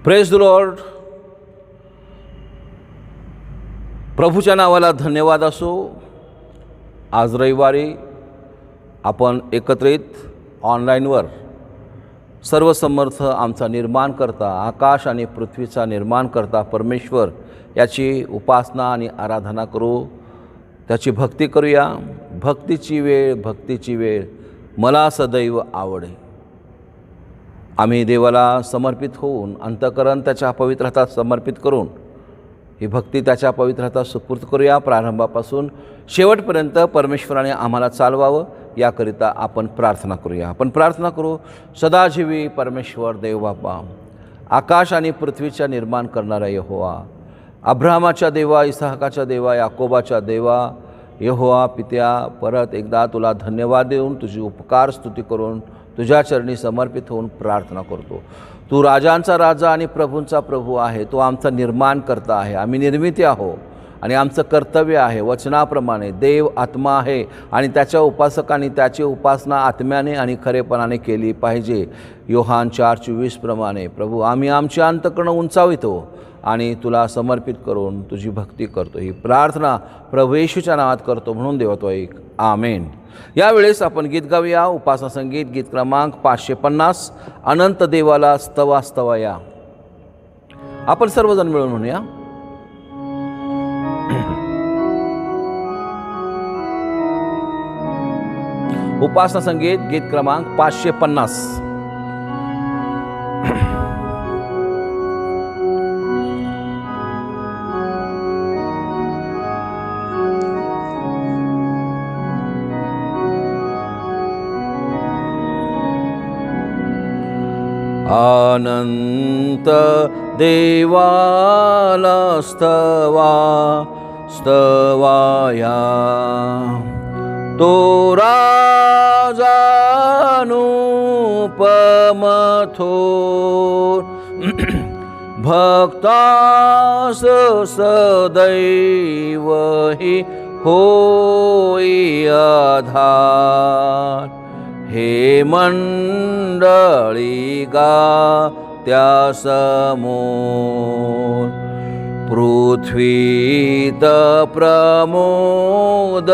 Praise the Lord. प्रभूच्या नावाला धन्यवाद असो. आज रविवारी आपण एकत्रित ऑनलाईनवर सर्वसमर्थ आमचा निर्माणकर्ता, आकाश आणि पृथ्वीचा निर्माणकर्ता परमेश्वर याची उपासना आणि आराधना करू, त्याची भक्ती करूया. भक्तीची वेळ मला सदैव आवडे. आम्ही देवाला समर्पित होऊन अंतःकरण त्याच्या पवित्र हातात समर्पित करून ही भक्ती त्याच्या पवित्र हातात सुपूर्द करूया. प्रारंभापासून शेवटपर्यंत परमेश्वराने आम्हाला चालवावं याकरिता आपण प्रार्थना करूया. आपण प्रार्थना करू. सदाजीवी परमेश्वर देव बापा, आकाश आणि पृथ्वीचा निर्माण करणारा यहोवा, अब्राहमाच्या देवा, इसहाकाच्या देवा, याकोबाच्या देवा, यहोवा पित्या, परत एकदा तुला धन्यवाद देऊन तुझी उपकार स्तुती करून तुझ्या चरणी समर्पित होऊन प्रार्थना करतो. तू राजांचा राजा आणि प्रभूंचा प्रभू आहे. तो आमचा निर्माण करता आहे. आम्ही निर्मिती आहो आणि आमचं कर्तव्य आहे वचनाप्रमाणे. देव आत्मा आहे आणि त्याच्या उपासकांनी त्याची उपासना आत्म्याने आणि खरेपणाने केली पाहिजे. योहान 4:24 प्रमाणे प्रभू आम्ही आमची अंतःकरण उंचावितो आणि तुला समर्पित करून तुझी भक्ती करतो. ही प्रार्थना प्रभू येशूच्या नावात करतो म्हणून देवतो ऐक. आमेन. यावेळेस आपण गीत गाऊया. उपासना संगीत गीत क्रमांक 550, अनंत देवाला स्तवा स्तवया. आपण सर्वजण मिळून म्हणूया. उपासना संगीत गीत क्रमांक 550. अनंत देवाला स्तवा स्तवाया, तो राजानुपम थोर, भक्तास सदैव ही होई आधार. हे मंडळी गा त्या समोर, पृथ्वीत प्रमोद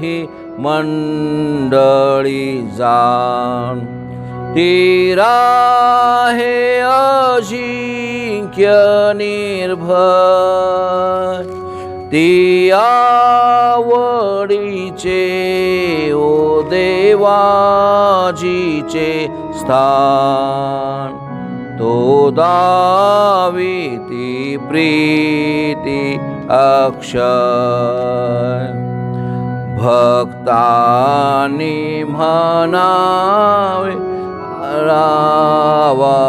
ही मंडळी जाण. तीरा हे अजिंक्य निर्भय, ती आवडीचे ओ देवाजीचे स्थान. तो दाविती प्रीती अक्षय, भक्तांनी म्हणावे रावा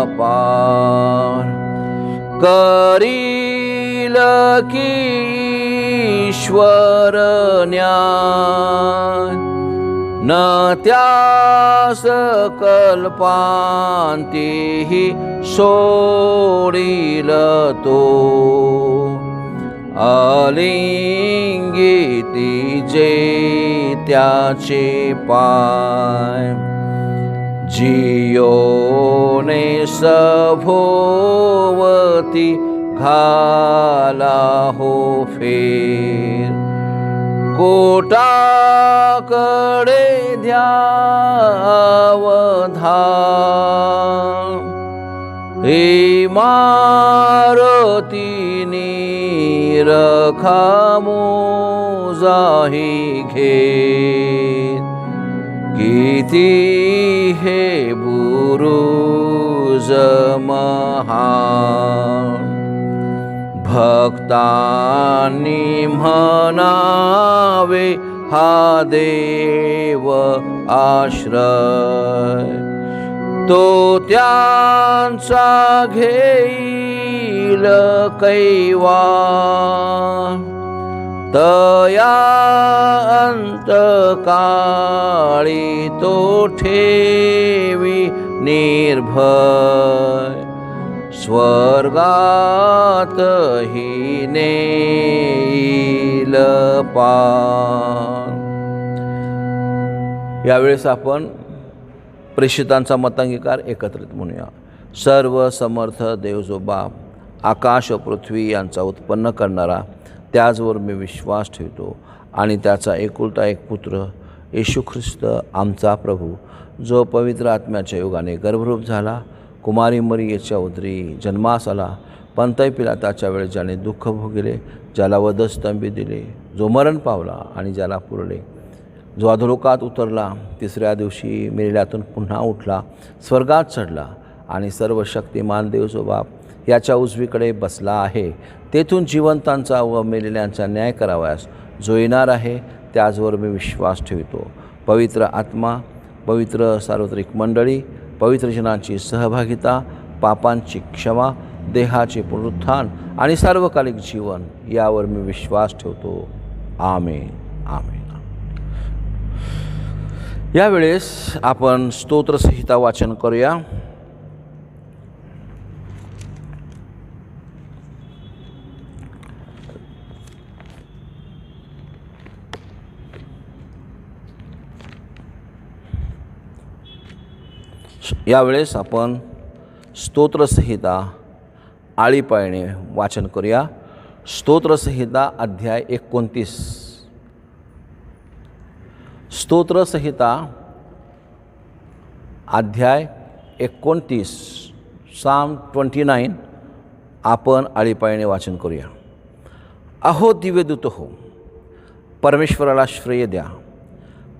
अपार. करील की ईश्वर न्याय, न त्यास कल्पांतीही सोडील तो. अलिंगिती जे त्याचे पाय, जियोने सभोवती घाला हो फेर. कोटाकडे ध्यावधान, इमारतीनी रखामोजाही घेत. किती हे बुरुज महान, भक्तांनी म्हणावे हा देव आश्रय. तो त्यांचा घेईल कैवा, तया अंतकाळी तो ठेवी निर्भय. स्वर्गात ही नेईल पार. यावेळेस आपण प्रेषितांचा मतांगीकार एकत्रित म्हणूया. सर्व समर्थ देव जो बाप, आकाश व पृथ्वी यांचा उत्पन्न करणारा, त्याचवर मी विश्वास ठेवतो आणि त्याचा एकुलता एक पुत्र येशू ख्रिस्त आमचा प्रभू, जो पवित्र आत्म्याच्या योगाने गर्भरूप झाला, कुमारी मरियेच्या उदरी जन्मास आला, पंतय पिलाताच्या वेळेस ज्याने दुःख भोगले, ज्याला वधस्तंभी दिले, जो मरण पावला आणि ज्याला पुरले, जो अधोलोकात उतरला, तिसऱ्या दिवशी मेलेल्यातून पुन्हा उठला, स्वर्गात चढला आणि सर्व शक्तिमान देव जो बाप याच्या उजवीकडे बसला आहे, तेथून जिवंतांचा व मेलेल्यांचा न्याय करावयास जो येणार आहे, त्याचवर मी विश्वास ठेवतो. पवित्र आत्मा, पवित्र सार्वत्रिक मंडळी, पवित्र जनांची सहभागिता, पापांची क्षमा, देहाचे पुनरुत्थान आणि सार्वकालिक जीवन, यावर मी विश्वास ठेवतो. आमेन. आमेन. यावेळेस आपण स्तोत्रसंहिता वाचन करूया. यावेळेस आपण स्तोत्रसंहिता आळीपाळीने वाचन करूया. स्तोत्रसंहिता अध्याय 29. स्तोत्रसंहिता अध्याय 29, साम 29 आपण आळीपाळीने वाचन करूया. अहो दिव्यदूत हो, परमेश्वराला श्रेय द्या,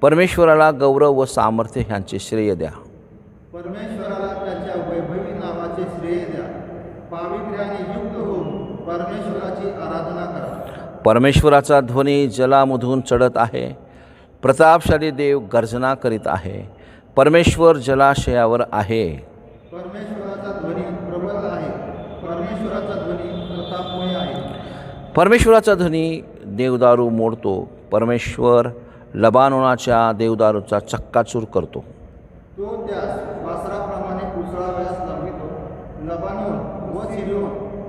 परमेश्वराला गौरव व सामर्थ्य ह्यांचे श्रेय द्या. परमेश्वराला त्याच्या वैभवी नावाचे श्रेय द्या. पावित्र्याने युक्त होऊन परमेश्वराची आराधना करा. परमेश्वराचा ध्वनी जलामधून चढत आहे, प्रतापशाली देव गर्जना करीत आहे. परमेश्वर जलाशयावर आहे. परमेश्वराचा ध्वनी प्रबल आहे. परमेश्वराचा ध्वनी प्रतापमय आहे. परमेश्वराचा ध्वनी देवदारू मोडतो. परमेश्वर लबानोनाच्या देवदारूचा चक्काचूर करतो. तो त्यास वासराप्रमाणे उसळावयास लावितो. लबानोन व सिरियोन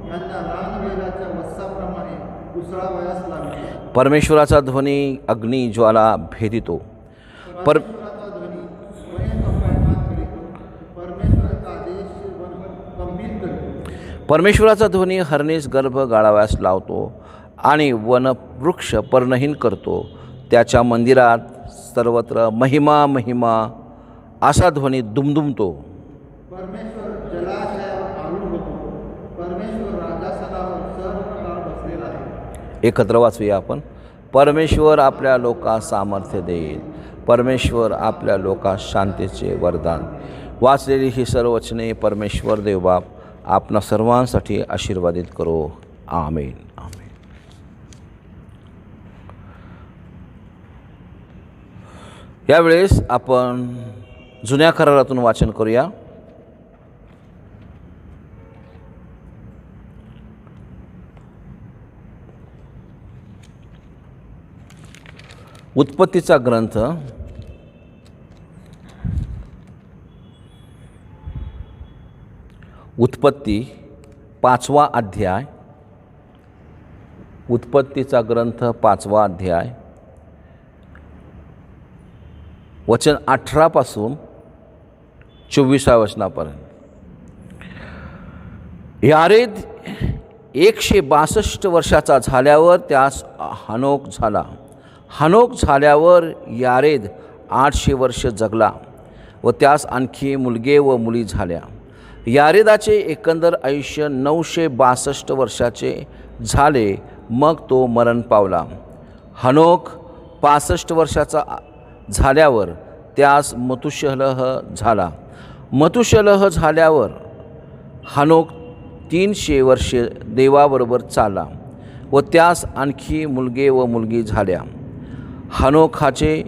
यांना रानवेलाच्या वस्साप्रमाणे उसळावयास लावितो. परमेश्वराचा ध्वनी अग्निज्वाला भेदितो. परमेश्वराचा ध्वनी वने कंपायमान करीतो. परमेश्वर कादेश वन कंपित करतो. परमेश्वराचा ध्वनी हरणीस गर्भ गाळाव्यास लावतो आणि वनवृक्ष पर्णहीन करतो. त्याच्या मंदिरात सर्वत्र महिमा महिमा असा ध्वनी दुमदुमतो. परमेश्वर जलाशयावर आरूढ होतो. परमेश्वर राजासनावर सर्व काळ बसलेला आहे. एकत्र वाचूया आपण. परमेश्वर आपल्या लोकास सामर्थ्य देईल. परमेश्वर आपल्या लोकास शांतीचे वरदान. वाचलेली ही सर्व वचने परमेश्वर देवबाप आपणा सर्वांसाठी आशीर्वादित करो. आमेन. आमेन. यावेळेस आपण जुन्या करारातून वाचन करूया. उत्पत्तीचा ग्रंथ उत्पत्ती 5वा अध्याय. उत्पत्तीचा ग्रंथ 5वा अध्याय वचन 18 पासून 24व्या वचनापर्यंत. यारेद 162 वर्षाचा झाल्यावर त्यास हनोक झाला. हनोक झाल्यावर यारेद 800 वर्ष जगला व त्यास आणखी मुलगे व मुली झाल्या. यारेदाचे एकंदर आयुष्य 962 वर्षाचे झाले, मग तो मरण पावला. हनोक 65 वर्षाचा झाल्यावर त्यास मतुशलह झाला. मतुशलह झाल्यावर हनोक 300 वर्षे देवाबरोबर चालला व त्यास आणखी मुलगे व मुलगी झाल्या. हनोकाचे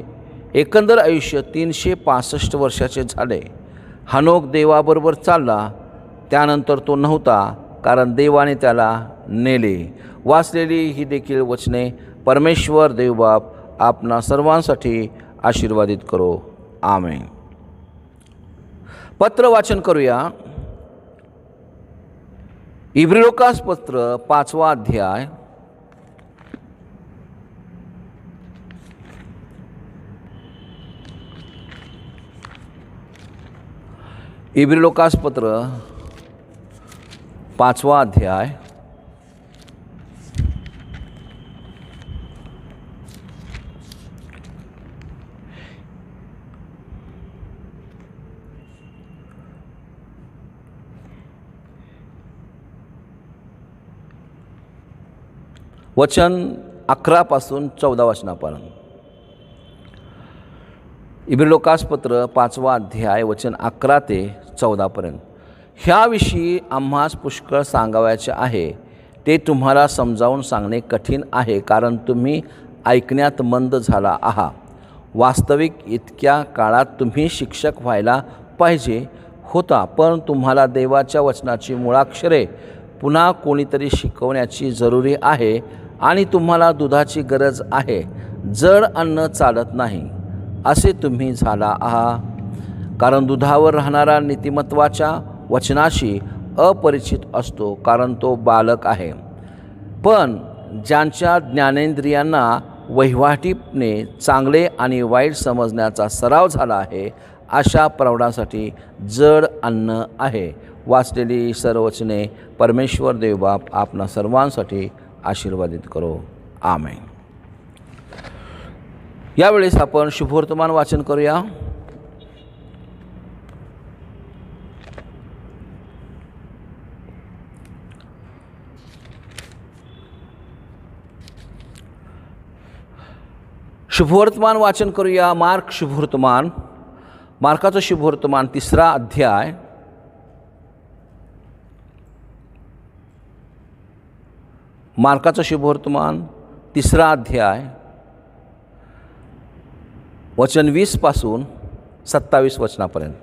एकंदर आयुष्य 365 वर्षाचे झाले. हनोक देवाबरोबर चालला, त्यानंतर तो नव्हता, कारण देवाने त्याला नेले. वाचलेली ही देखील वचने परमेश्वर देवबाप आपणा सर्वांसाठी आशीर्वादित करो. आमेन. पत्र वाचन करूया. इब्रिलोकास पत्र 5वा अध्याय इब्रिलोकास पत्र 5वा अध्याय वचन 11 पासून 14 वचनापर्यंत. इब्रिलोकासपत्र 5वा अध्याय वचन 11 ते 14 पर्यंत. ह्याविषयी आम्हास पुष्कळ सांगावयाचे आहे, ते तुम्हाला समजावून सांगणे कठीण आहे, कारण तुम्ही ऐकण्यात मंद झाला आहात. वास्तविक इतक्या काळात तुम्ही शिक्षक व्हायला पाहिजे होता, पण तुम्हाला देवाच्या वचनाची मुळाक्षरे पुन्हा कोणीतरी शिकवण्याची जरुरी आहे, आणि तुम्हाला दुधाची गरज आहे, जड अन्न चालत नाही असे तुम्ही झाला आहात. कारण दुधावर राहणारा नीतिमत्वाच्या वचनाशी अपरिचित असतो, कारण तो बालक आहे. पण ज्यांच्या ज्ञानेंद्रियांना वहिवाटीपणे चांगले आणि वाईट समजण्याचा सराव झाला आहे, अशा प्रौढांसाठी जड अन्न आहे. वाचलेली सर्व वचने परमेश्वर देवबाप आपणा सर्वांसाठी आशीर्वादित करो. आमेन. यावेळेस आपण शुभवर्तमान वाचन करूया. शुभवर्तमान वाचन करूया. मार्काचं शुभवर्तमान 3रा अध्याय मार्काचं शुभवर्तमान 3रा अध्याय वचन 20 पासून 27 वचनापर्यंत.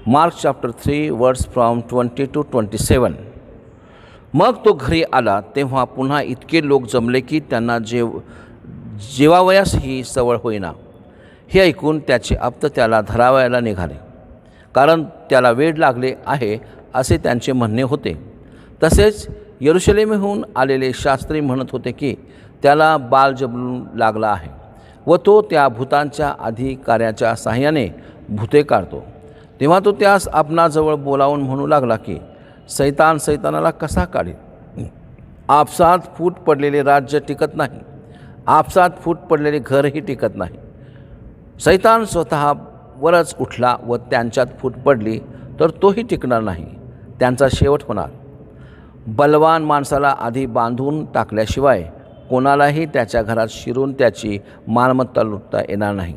Mark chapter 3 words from 20 to 27. मग तो घरी आला तेव्हा पुन्हा इतके लोक जमले की त्यांना जेवावयास ही सवड होईना. हे ऐकून त्याचे आप्त त्याला धरावयाला निघाले, कारण त्याला वेड लागले आहे असे त्यांचे म्हणणे होते. तसेच यरूशलेमहून आलेले शास्त्री म्हणत होते की त्याला बालजबूल लागला आहे व तो त्या भूतांच्या अधिकाऱ्याच्या साहाय्याने भूते काढतो. तेव्हा तो त्यास आपणाजवळ बोलावून म्हणू लागला की सैतान सैतानाला कसा काढेल. आपसात फूट पडलेले राज्य टिकत नाही, आपसात फूट पडलेले घरही टिकत नाही. सैतान स्वतःवरच उठला व त्यांच्यात फूट पडली तर तोही टिकणार नाही, त्यांचा शेवट होणार. बलवान माणसाला आधी बांधून टाकल्याशिवाय कोणालाही त्याच्या घरात शिरून त्याची मालमत्ता लुटता येणार नाही.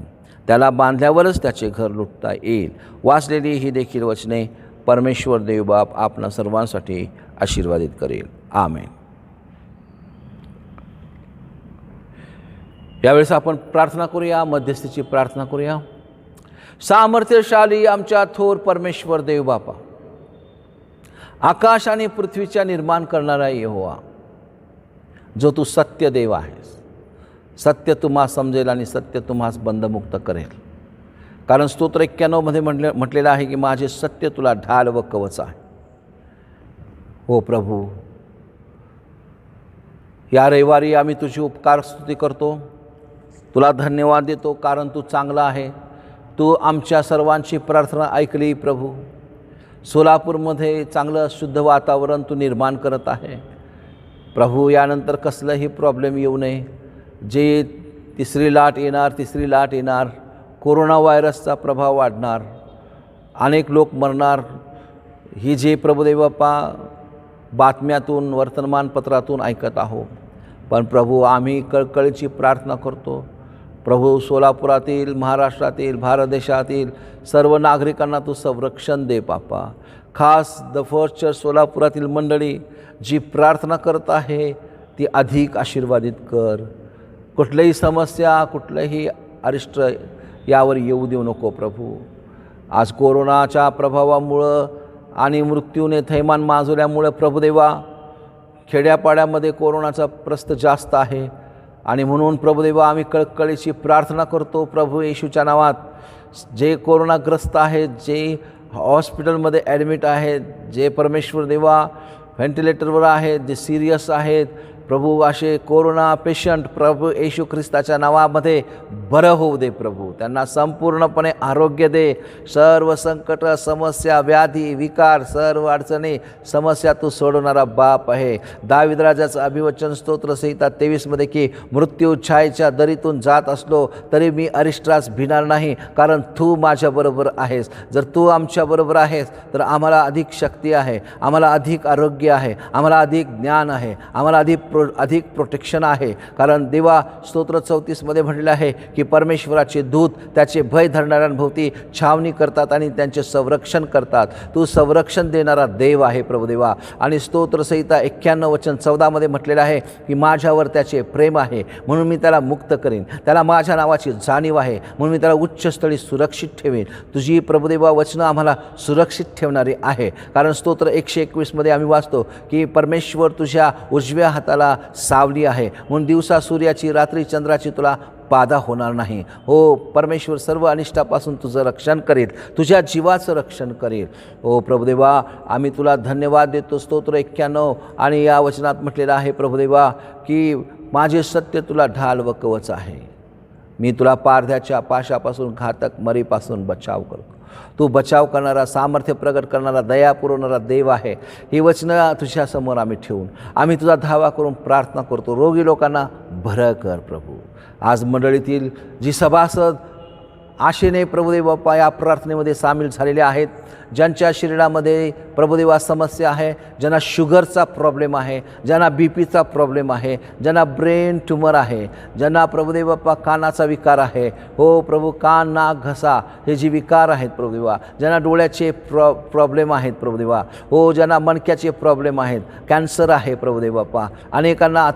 त्याला बांधल्यावरच त्याचे घर लुटता येईल. वाचलेली ही देखील वचने परमेश्वर देवबाप आपणा सर्वांसाठी आशीर्वादित करेल. आमेन. यावेळेस आपण प्रार्थना करूया, मध्यस्थीची प्रार्थना करूया. सामर्थ्यशाली आमच्या थोर परमेश्वर देवबापा, आकाश आणि पृथ्वीच्या निर्माण करणारा यहोवा, जो तू सत्य देव आहेस. सत्य तुम्हास समजेल आणि सत्य तुम्हास बंधमुक्त करेल. कारण स्तोत्र 91 म्हटलेलं आहे की माझे सत्य तुला ढाल व कवच आहे. हो प्रभू, या रविवारी आम्ही तुझी उपकार स्तुती करतो, तुला धन्यवाद देतो, कारण तू चांगला आहे. तू आमच्या सर्वांची प्रार्थना ऐकली प्रभू. सोलापूरमध्ये चांगलं शुद्ध वातावरण तू निर्माण करत आहे प्रभू. यानंतर कसलंही प्रॉब्लेम येऊ नये. जे तिसरी लाट येणार, कोरोना व्हायरसचा प्रभाव वाढणार, अनेक लोक मरणार, ही जे प्रभुदेवप्पा बातम्यातून वर्तमानपत्रातून ऐकत आहोत. पण प्रभू, आम्ही कळकळीची प्रार्थना करतो प्रभू. सोलापुरातील, महाराष्ट्रातील, भारत देशातील सर्व नागरिकांना तू संरक्षण दे बापा. खास द फर्स्ट चर्च सोलापुरातील मंडळी जी प्रार्थना करत आहे ती अधिक आशीर्वादित कर. कुठलीही समस्या, कुठलंही अरिष्ट यावर येऊ देऊ नको प्रभू. आज कोरोनाच्या प्रभावामुळं आणि मृत्यूने थैमान माजवल्यामुळे प्रभुदेवा खेड्यापाड्यामध्ये कोरोनाचा प्रस्त जास्त आहे. आणि म्हणून प्रभुदेवा आम्ही कळकळीची प्रार्थना करतो प्रभू येशूच्या नावात. जे कोरोनाग्रस्त आहेत, जे हॉस्पिटलमध्ये ॲडमिट आहेत, जे परमेश्वर देवा व्हेंटिलेटरवर आहेत, जे सिरियस आहेत प्रभू असे कोरोना पेशंट प्रभू येशू ख्रिस्ताच्या नावामध्ये बरं होऊ दे प्रभू. त्यांना संपूर्णपणे आरोग्य दे. सर्व संकट, समस्या, व्याधी, विकार, सर्व अडचणी, समस्या तू सोडवणारा बाप आहे. दावीद राजाचं अभिवचन स्तोत्र संहिता 23 की मृत्यू छायेच्या दरीतून जात असलो तरी मी अरिष्टास भिणार नाही, कारण तू माझ्याबरोबर आहेस. जर तू आमच्याबरोबर आहेस तर आम्हाला अधिक शक्ती आहे, आम्हाला अधिक आरोग्य आहे, आम्हाला अधिक ज्ञान आहे, आम्हाला अधिक प्रोटेक्शन आहे. कारण देवा स्तोत्र 34 म्हटलेलं आहे की परमेश्वराचे दूत त्याचे भय धरणाऱ्यांभोवती छावणी करतात आणि त्यांचे संरक्षण करतात. तू संरक्षण देणारा देव आहे प्रभुदेवा. आणि स्तोत्र संहिता 91:14 म्हटलेलं आहे की माझ्यावर त्याचे प्रेम आहे म्हणून मी त्याला मुक्त करीन, त्याला माझ्या नावाची जाणीव आहे म्हणून मी त्याला उच्चस्थळी सुरक्षित ठेवीन. तुझी प्रभुदेवा वचनं आम्हाला सुरक्षित ठेवणारी आहे. कारण स्तोत्र 121 आम्ही वाचतो की परमेश्वर तुझ्या उजव्या हाताला सावली आहे म्हणून दिवसा सूर्याची रात्री चंद्राची तुला बाधा होणार नाही. हो परमेश्वर सर्व अनिष्टापासून तुझं रक्षण करेल, तुझ्या जीवाचं रक्षण करेल. हो प्रभुदेवा आम्ही तुला धन्यवाद देतो. स्तोत्र 91 आणि या वचनात म्हटलेलं आहे प्रभुदेवा की माझे सत्य तुला ढाल व कवच आहे. मी तुला पारध्याच्या पाशापासून घातक मरीपासून बचाव करतो. तू बचाव करणारा, सामर्थ्य प्रगट करणारा, दया पुरवणारा देव आहे. ही वचनं तुझ्यासमोर आम्ही ठेवून आम्ही तुझा धावा करून प्रार्थना करतो. रोगी लोकांना बरं कर प्रभू. आज मंडळीतील जी सभासद आशेने प्रभुदेव बाप्पा या प्रार्थनेमध्ये सामील झालेले आहेत, ज्यांच्या शरीरामध्ये प्रभुदेवा समस्या आहे, ज्यांना शुगरचा प्रॉब्लेम आहे, ज्यांना बीपीचा प्रॉब्लेम आहे, ज्यांना ब्रेन ट्यूमर आहे, ज्यांना प्रभुदेव बाप्पा कानाचा विकार आहे, हो प्रभू कान, नाक, घसा हे जे विकार आहेत प्रभुदेवा, ज्यांना डोळ्याचे प्रॉब्लेम आहेत प्रभुदेवा, हो ज्यांना मणक्याचे प्रॉब्लेम आहेत, कॅन्सर आहे प्रभुदेव बाप्पा, अनेकांना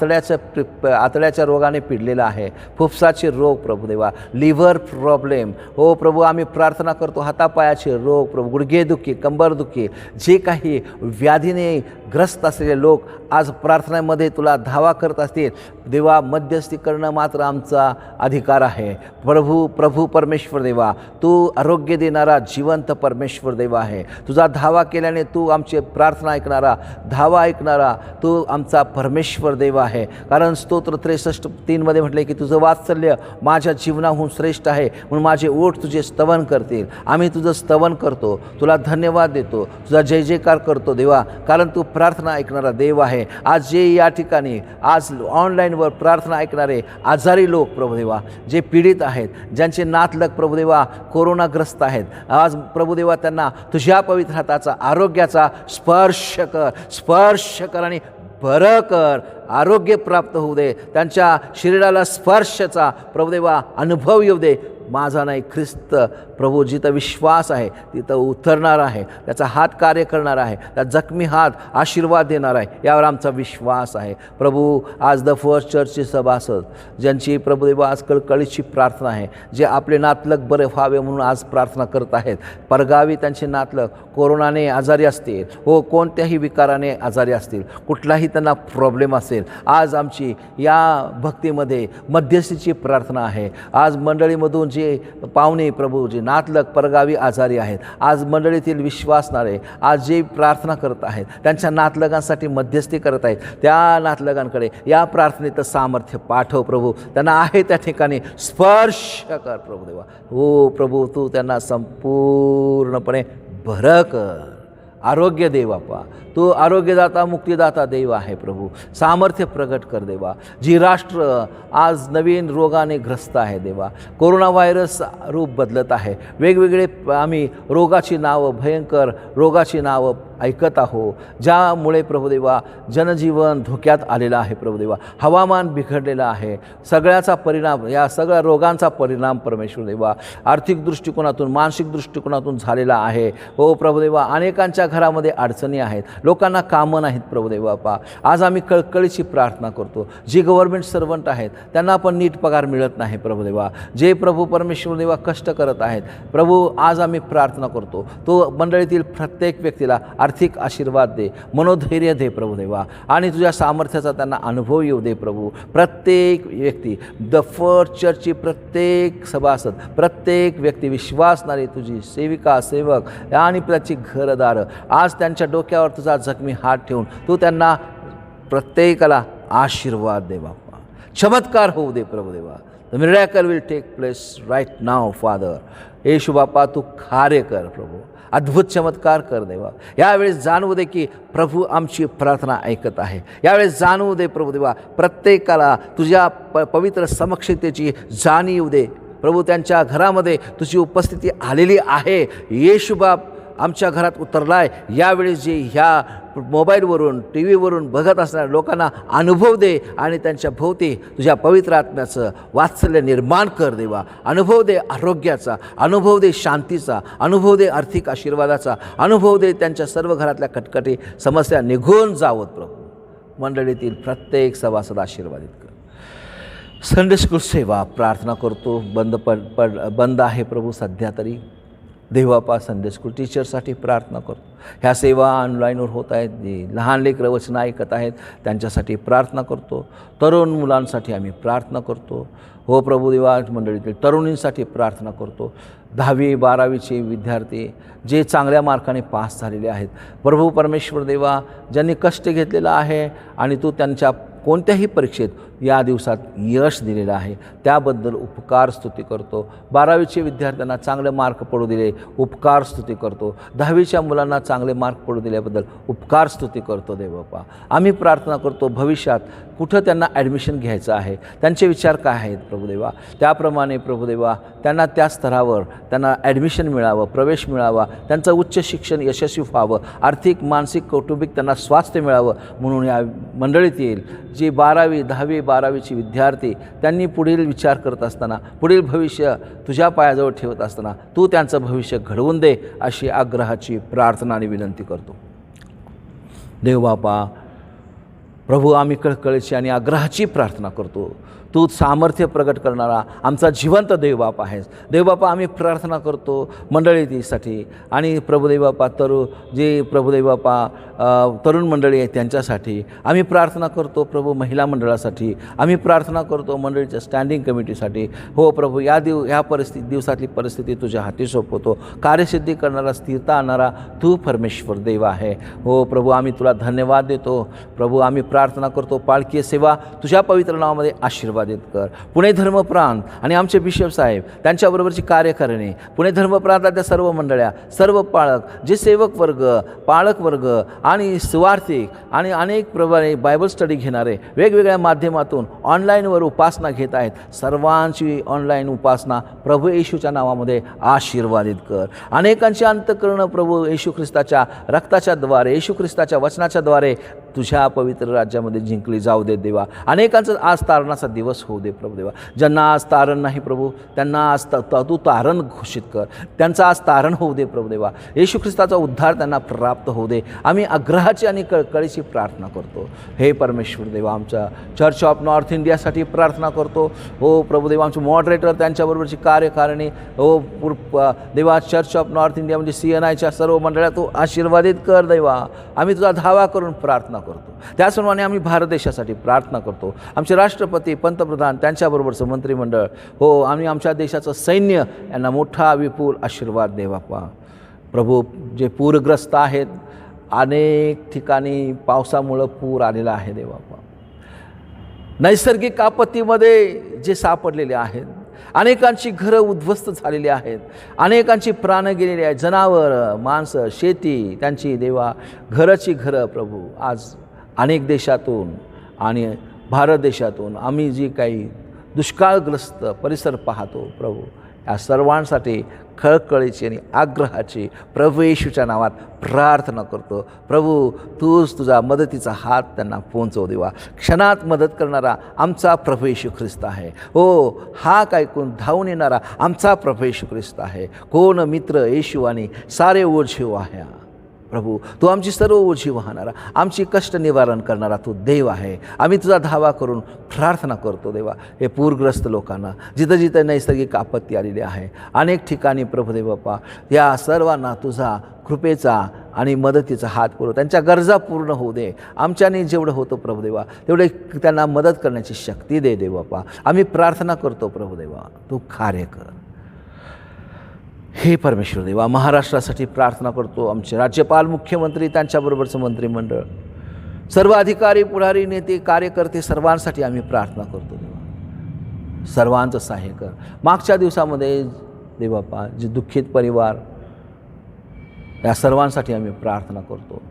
आतड्याच्या रोगाने पिडलेलं आहे, फुफ्साचे रोग प्रभुदेवा, लिव्हर प्रॉब्लेम, हो प्रभू आम्ही प्रार्थना करतो, हातापायाचे रोग प्रभू, गुडघेदुखी, कंबरदुखी, जे काही व्याधीने ग्रस्त असलेले लोक आज प्रार्थनेमध्ये तुला धावा करत असतील, देवा मध्यस्थी करणं मात्र आमचा अधिकार आहे. प्रभू परमेश्वर देवा, तू आरोग्य देणारा जिवंत परमेश्वर देवा आहे. तुझा धावा केल्याने तू आमची प्रार्थना ऐकणारा, धावा ऐकणारा तू आमचा परमेश्वर देव आहे. कारण स्तोत्र 63 म्हटले की तुझं वात्सल्य माझ्या जीवनाहून श्रेष्ठ आहे म्हणून माझे ओठ तुझे स्तवन करतील. आम्ही तुझं स्तवन करतो, तुला धन्यवाद देतो, तुझा जय जयकार करतो देवा, कारण तू प्रार्थना ऐकणारा देव आहे. आज जे या ठिकाणी आज ऑनलाईनवर प्रार्थना ऐकणारे आजारी लोक प्रभुदेवा, जे पीडित आहेत, ज्यांचे नातलग प्रभुदेवा कोरोनाग्रस्त आहेत, आज प्रभुदेवा त्यांना तुझ्या पवित्र हाताचा आरोग्याचा स्पर्श कर आणि बरं कर, आरोग्य प्राप्त होऊ दे, त्यांच्या शरीराला स्पर्शचा प्रभुदेवा अनुभव येऊ दे. माझा नाही ख्रिस्त प्रभू जिथं विश्वास आहे तिथं उतरणार आहे, त्याचा हात कार्य करणार आहे, त्या जखमी हात आशीर्वाद देणार आहे, यावर आमचा विश्वास आहे. प्रभू आज द फर्स्ट चर्चचे सभासद ज्यांची प्रभुदेवा आज कळकळीची प्रार्थना आहे, जे आपले नातलग बरे व्हावे म्हणून आज प्रार्थना करत आहेत, परगावी त्यांचे नातलग कोरोनाने आजारी असतील, हो कोणत्याही विकाराने आजारी असतील, कुठलाही त्यांना प्रॉब्लेम असेल, आज आमची या भक्तीमध्ये मध्यस्थीची प्रार्थना आहे. आज मंडळीमधून जे पाहुणे प्रभू, जे नातलग परगावी आजारी आहेत, आज मंडळीतील विश्वासणारे आज जे प्रार्थना करत आहेत, त्यांच्या नातलगांसाठी मध्यस्थी करत आहेत, त्या नातलगांकडे या प्रार्थनेचं सामर्थ्य पाठव प्रभू, त्यांना आहे त्या ठिकाणी स्पर्श कर प्रभुदेवा. हो प्रभू तू त्यांना संपूर्णपणे बरं कर, आरोग्य दे बापा, तू आरोग्यदाता मुक्तिदाता देव आहे प्रभू, सामर्थ्य प्रगट कर देवा. जी राष्ट्र आज नवीन रोगाने ग्रस्त आहे देवा, कोरोना व्हायरस रूप बदलत आहे, वेगवेगळे आम्ही रोगाची नावं, भयंकर रोगाची नावं ऐकत आहो, ज्यामुळे प्रभुदेवा जनजीवन धोक्यात आलेलं आहे प्रभुदेवा, हवामान बिघडलेलं आहे, सगळ्याचा परिणाम, या सगळ्या रोगांचा परिणाम परमेश्वर देवा आर्थिक दृष्टिकोनातून, मानसिक दृष्टिकोनातून झालेला आहे. हो प्रभुदेवा अनेकांच्या घरामध्ये अडचणी आहेत, लोकांना कामं नाहीत प्रभुदेवा बापा. आज आम्ही कळकळीची प्रार्थना करतो, जी गव्हर्नमेंट सर्वंट आहेत त्यांना पण नीट पगार मिळत नाही प्रभुदेवा, जे प्रभू परमेश्वर देवा कष्ट करत आहेत प्रभू, आज आम्ही प्रार्थना करतो, तो मंडळीतील प्रत्येक व्यक्तीला आर्थिक आशीर्वाद दे, मनोधैर्य दे प्रभुदेवा, आणि तुझ्या सामर्थ्याचा त्यांना अनुभव येऊ दे प्रभू. प्रत्येक व्यक्ती, द फर्स्ट चर्चची प्रत्येक सभासद, प्रत्येक व्यक्ती विश्वासणारी तुझी सेविका, सेवक आणि त्याची घरदार, आज त्यांच्या डोक्यावर तुझा जखमी हात ठेवून तू त्यांना प्रत्येकाला आशीर्वाद दे बाप्पा, चमत्कार होऊ दे प्रभुदेवा. The miracle will take place right now father. Yeshu बाप्पा तू कार्य कर प्रभू, अद्भुत चमत्कार कर देवा. यावेळेस जाणवू दे की प्रभू आमची प्रार्थना ऐकत आहे. यावेळेस जाणवू दे प्रभुदेवा, प्रत्येकाला तुझ्या पवित्र समक्षतेची जाणीव दे प्रभू. त्यांच्या घरामध्ये तुझी उपस्थिती आलेली आहे. येशू बाप आमच्या घरात उतरला आहे. यावेळेस जे ह्या मोबाईलवरून टी व्हीवरून बघत असणाऱ्या लोकांना अनुभव दे आणि त्यांच्या भोवती तुझ्या पवित्र आत्म्याचं वात्सल्य निर्माण कर देवा. अनुभव दे आरोग्याचा, अनुभव दे शांतीचा, अनुभव दे आर्थिक आशीर्वादाचा, अनुभव दे त्यांच्या सर्व घरातल्या कटकटी समस्या निघून जावत प्रभू. मंडळीतील प्रत्येक सभासद आशीर्वादित कर. संडे स्कूल सेवा प्रार्थना करतो, बंद आहे प्रभू सध्या तरी. देवापा संडे स्कूल टीचरसाठी प्रार्थना करतो. ह्या सेवा ऑनलाईनवर होत आहेत. जे लहान लेकरं वचनं ऐकत आहेत त्यांच्यासाठी प्रार्थना करतो. तरुण मुलांसाठी आम्ही प्रार्थना करतो. हो प्रभू देवा, मंडळीतील तरुणींसाठी प्रार्थना करतो. 10वी 12वीचे विद्यार्थी जे चांगल्या मार्काने पास झालेले आहेत प्रभू परमेश्वर देवा, ज्यांनी कष्ट घेतलेलं आहे आणि तू त्यांच्या कोणत्याही परीक्षेत या दिवसात यश दिलेलं आहे त्याबद्दल उपकार स्तुती करतो. 12वीचे विद्यार्थ्यांना चांगले मार्क पडू दिले, उपकार स्तुती करतो. 10वीच्या मुलांना चांगले मार्क पडू दिल्याबद्दल उपकार स्तुती करतो देवबापा. आम्ही प्रार्थना करतो भविष्यात कुठं त्यांना ॲडमिशन घ्यायचं आहे, त्यांचे विचार काय आहेत प्रभुदेवा, त्याप्रमाणे प्रभुदेवा त्यांना त्या स्तरावर त्यांना ॲडमिशन मिळावं, प्रवेश मिळावा, त्यांचं उच्च शिक्षण यशस्वी व्हावं, आर्थिक मानसिक कौटुंबिक त्यांना स्वास्थ्य मिळावं म्हणून या मंडळीत येईल जी 12वी 10वी 12वीची विद्यार्थी त्यांनी पुढील विचार करत असताना, पुढील भविष्य तुझ्या पायाजवळ ठेवत असताना तू त्यांचं भविष्य घडवून दे अशी आग्रहाची प्रार्थना आणि विनंती करतो. देवबापा प्रभू, आम्ही कळकळीची आणि आग्रहाची प्रार्थना करतो. तू सामर्थ्य प्रगट करणारा आमचा जिवंत देवबाप आहेस. देवबापा आम्ही प्रार्थना करतो मंडळीसाठी आणि प्रभुदेवबापा जे प्रभुदेवबापा तरुण मंडळी आहेत त्यांच्यासाठी आम्ही प्रार्थना करतो. प्रभू महिला मंडळासाठी आम्ही प्रार्थना करतो, मंडळीच्या स्टँडिंग कमिटीसाठी. हो प्रभू, या दिवसातली परिस्थिती तुझ्या हाती सोपवतो. कार्यसिद्धी करणारा, स्थिरता आणणारा तू परमेश्वर देव आहे. हो प्रभू, आम्ही तुला धन्यवाद देतो. प्रभू आम्ही प्रार्थना करतो, पालखी सेवा तुझ्या पवित्र नावामध्ये आशीर्वादित कर. पुणे धर्मप्रांत आणि आमचे बिशप साहेब त्यांच्याबरोबरची कार्यकारिणी, पुणे धर्मप्रांतातल्या सर्व मंडळ्या, सर्व पाळक, जे सेवक वर्ग, पाळक वर्ग आणि सुवार्थिक आणि अनेक प्रकारे बायबल स्टडी घेणारे वेगवेगळ्या माध्यमातून ऑनलाईनवर उपासना घेत आहेत, सर्वांची ऑनलाईन उपासना प्रभू येशूच्या नावामध्ये आशीर्वादित कर. अनेकांची अंतःकरणं प्रभू येशू ख्रिस्ताच्या रक्ताच्या द्वारे, येशू ख्रिस्ताच्या वचनाच्या द्वारे तुझ्या पवित्र राज्यामध्ये जिंकली जाऊ दे देवा. अनेकांचं आज तारणाचा दिवस होऊ दे प्रभू देवा. ज्यांना आज तारण नाही प्रभू, त्यांना आज तू तारण घोषित कर. त्यांचं आज तारण होऊ दे प्रभू देवा. येशू ख्रिस्ताचा उद्धार त्यांना प्राप्त होऊ दे. आम्ही आग्रहाची आणि कळकळीची प्रार्थना करतो. हे परमेश्वर देवा, आमच्या चर्च ऑफ नॉर्थ इंडियासाठी प्रार्थना करतो. हो प्रभू देवा, आमचे मॉडरेटर त्यांच्याबरोबरची कार्यकारिणी, हो देवा, चर्च ऑफ नॉर्थ इंडिया म्हणजे CNIच्या सर्व मंडळात तू आशीर्वादित कर देवा. आम्ही तुझा धावा करून प्रार्थना करतो. त्याचप्रमाणे आम्ही भारत देशासाठी प्रार्थना करतो. आमचे राष्ट्रपती, पंतप्रधान, त्यांच्याबरोबरचं मंत्रिमंडळ, हो आम्ही आमच्या देशाचं सैन्य यांना मोठा विपुल आशीर्वाद दे बापा. प्रभू, जे पूरग्रस्त आहेत, अनेक ठिकाणी पावसामुळं पूर आलेला आहे देवापा. नैसर्गिक आपत्तीमध्ये जे सापडलेले आहेत, अनेकांची घरं उद्ध्वस्त झालेली आहेत, अनेकांची प्राणं गेलेली आहेत, जनावरं, माणसं, शेती त्यांची देवा, घरं प्रभू. आज अनेक देशातून आणि भारत देशातून आम्ही जी काही दुष्काळग्रस्त परिसर पाहतो प्रभू, या सर्वांसाठी खळखळीची आणि आग्रहाची प्रभू येशूच्या नावात प्रार्थना करतो. प्रभू, तूच तुझा मदतीचा हात त्यांना पोहोचव देवा. क्षणात मदत करणारा आमचा प्रभू येशू ख्रिस्त आहे. हो, हा काय कोण धावून येणारा आमचा प्रभू येशू ख्रिस्त आहे. कोण मित्र येशू आणि सारे ओझे आहे. प्रभू, तू आमची सर्व ओझी वाहणारा, आमची कष्ट निवारण करणारा तू देव आहे. आम्ही तुझा धावा करून प्रार्थना करतो देवा. हे पूरग्रस्त लोकांना, जिथं जिथं नैसर्गिक आपत्ती आलेली आहे, अनेक ठिकाणी प्रभुदेव बाप्पा, या सर्वांना तुझा कृपेचा आणि मदतीचा हात पुरव. त्यांच्या गरजा पूर्ण होऊ दे. आमच्याने जेवढं होतं प्रभुदेवा तेवढे त्यांना मदत करण्याची शक्ती दे देव बाप्पा. आम्ही प्रार्थना करतो प्रभुदेवा, तू कार्य कर. हे परमेश्वर देवा, महाराष्ट्रासाठी प्रार्थना करतो. आमचे राज्यपाल, मुख्यमंत्री, त्यांच्याबरोबरचं मंत्रिमंडळ, सर्व अधिकारी, पुढारी, नेते, कार्यकर्ते सर्वांसाठी आम्ही प्रार्थना करतो देवा. सर्वांचं सहाय्य कर. मागच्या दिवसामध्ये देवाप्पा जे दुःखित परिवार, या सर्वांसाठी आम्ही प्रार्थना करतो.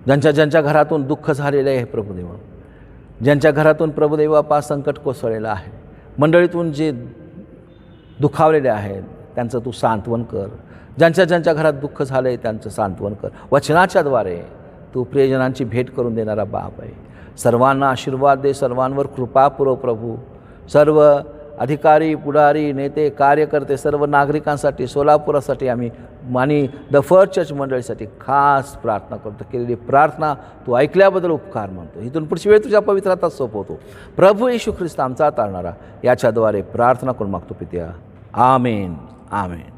ज्यांच्या घरातून दुःख झालेलं आहे प्रभुदेवा, ज्यांच्या घरातून प्रभुदेवापा संकट कोसळलेलं आहे, मंडळीतून जे दुखावलेले आहेत त्यांचं तू सांत्वन कर. ज्यांच्या घरात दुःख झालं आहे त्यांचं सांत्वन कर. वचनाच्याद्वारे तू प्रियजनांची भेट करून देणारा बाप आहे. सर्वांना आशीर्वाद दे, सर्वांवर कृपा पुरव प्रभू. सर्व अधिकारी, पुढारी, नेते, कार्यकर्ते, सर्व नागरिकांसाठी, सोलापुरासाठी आम्ही आणि द फर्स्ट चर्च मंडळीसाठी खास प्रार्थना करतो. केलेली प्रार्थना तू ऐकल्याबद्दल उपकार मानतो. इथून पुढची वेळ तुझ्या पवित्र हातात सोपवतो. प्रभू येशू ख्रिस्त आमचा तारणारा याच्याद्वारे प्रार्थना करून मागतो पित्या. आमेन, आमेन,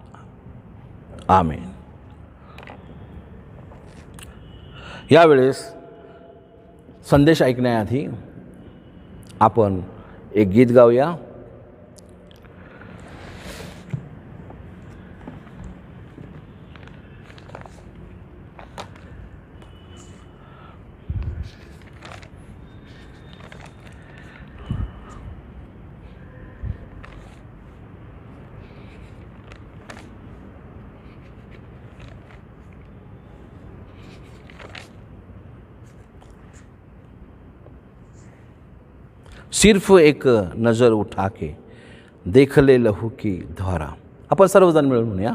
आमेन. यावेळेस संदेश ऐकण्याआधी आपण एक गीत गाऊया. सिर्फ एक नज़र उठा के देख ले लहू की धारा. आपण सर्वजण मिळून म्हणूया.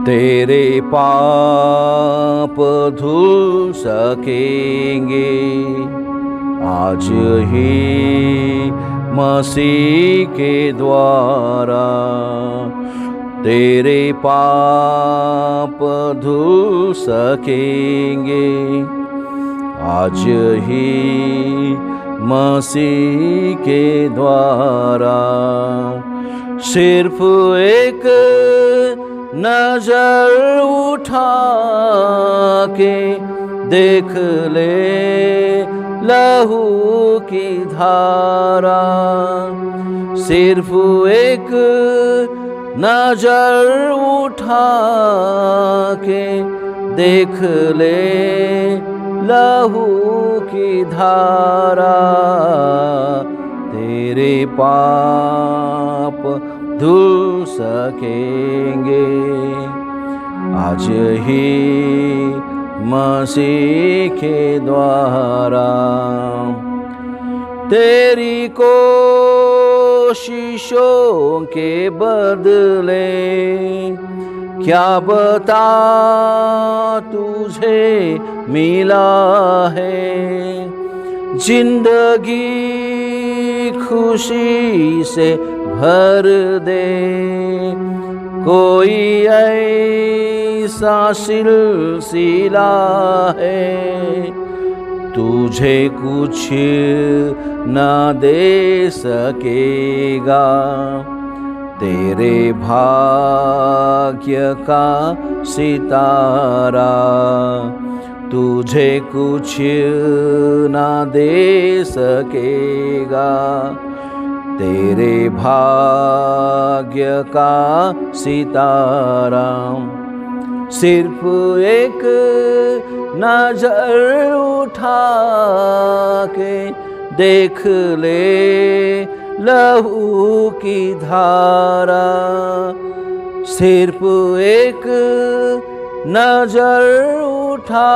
तेरे पाप धुल सकेंगे आज ही मसीह के द्वारा. तेरे पाप धुल सकेंगे आज ही मसीह के द्वारा. सिर्फ एक नजर उठा के देख ले लहू की धारा. सिर्फ एक नजर उठा के देख ले लहू की धारा. तेरे पाप धुल सकेंगे आज ही मसीह के द्वारा. तेरी कोशिशों के बदले क्या बता तुझे मिला है. जिंदगी खुशी से भर दे कोई ऐसा सिलसिला है तुझे कुछ न दे सकेगा. तेरे भाग्य का सितारा तुझे कुछ न दे सकेगा. तेरे भाग्य का सितारा. सिर्फ एक नजर उठा के देख ले लहू की धारा. सिर्फ एक नजर उठा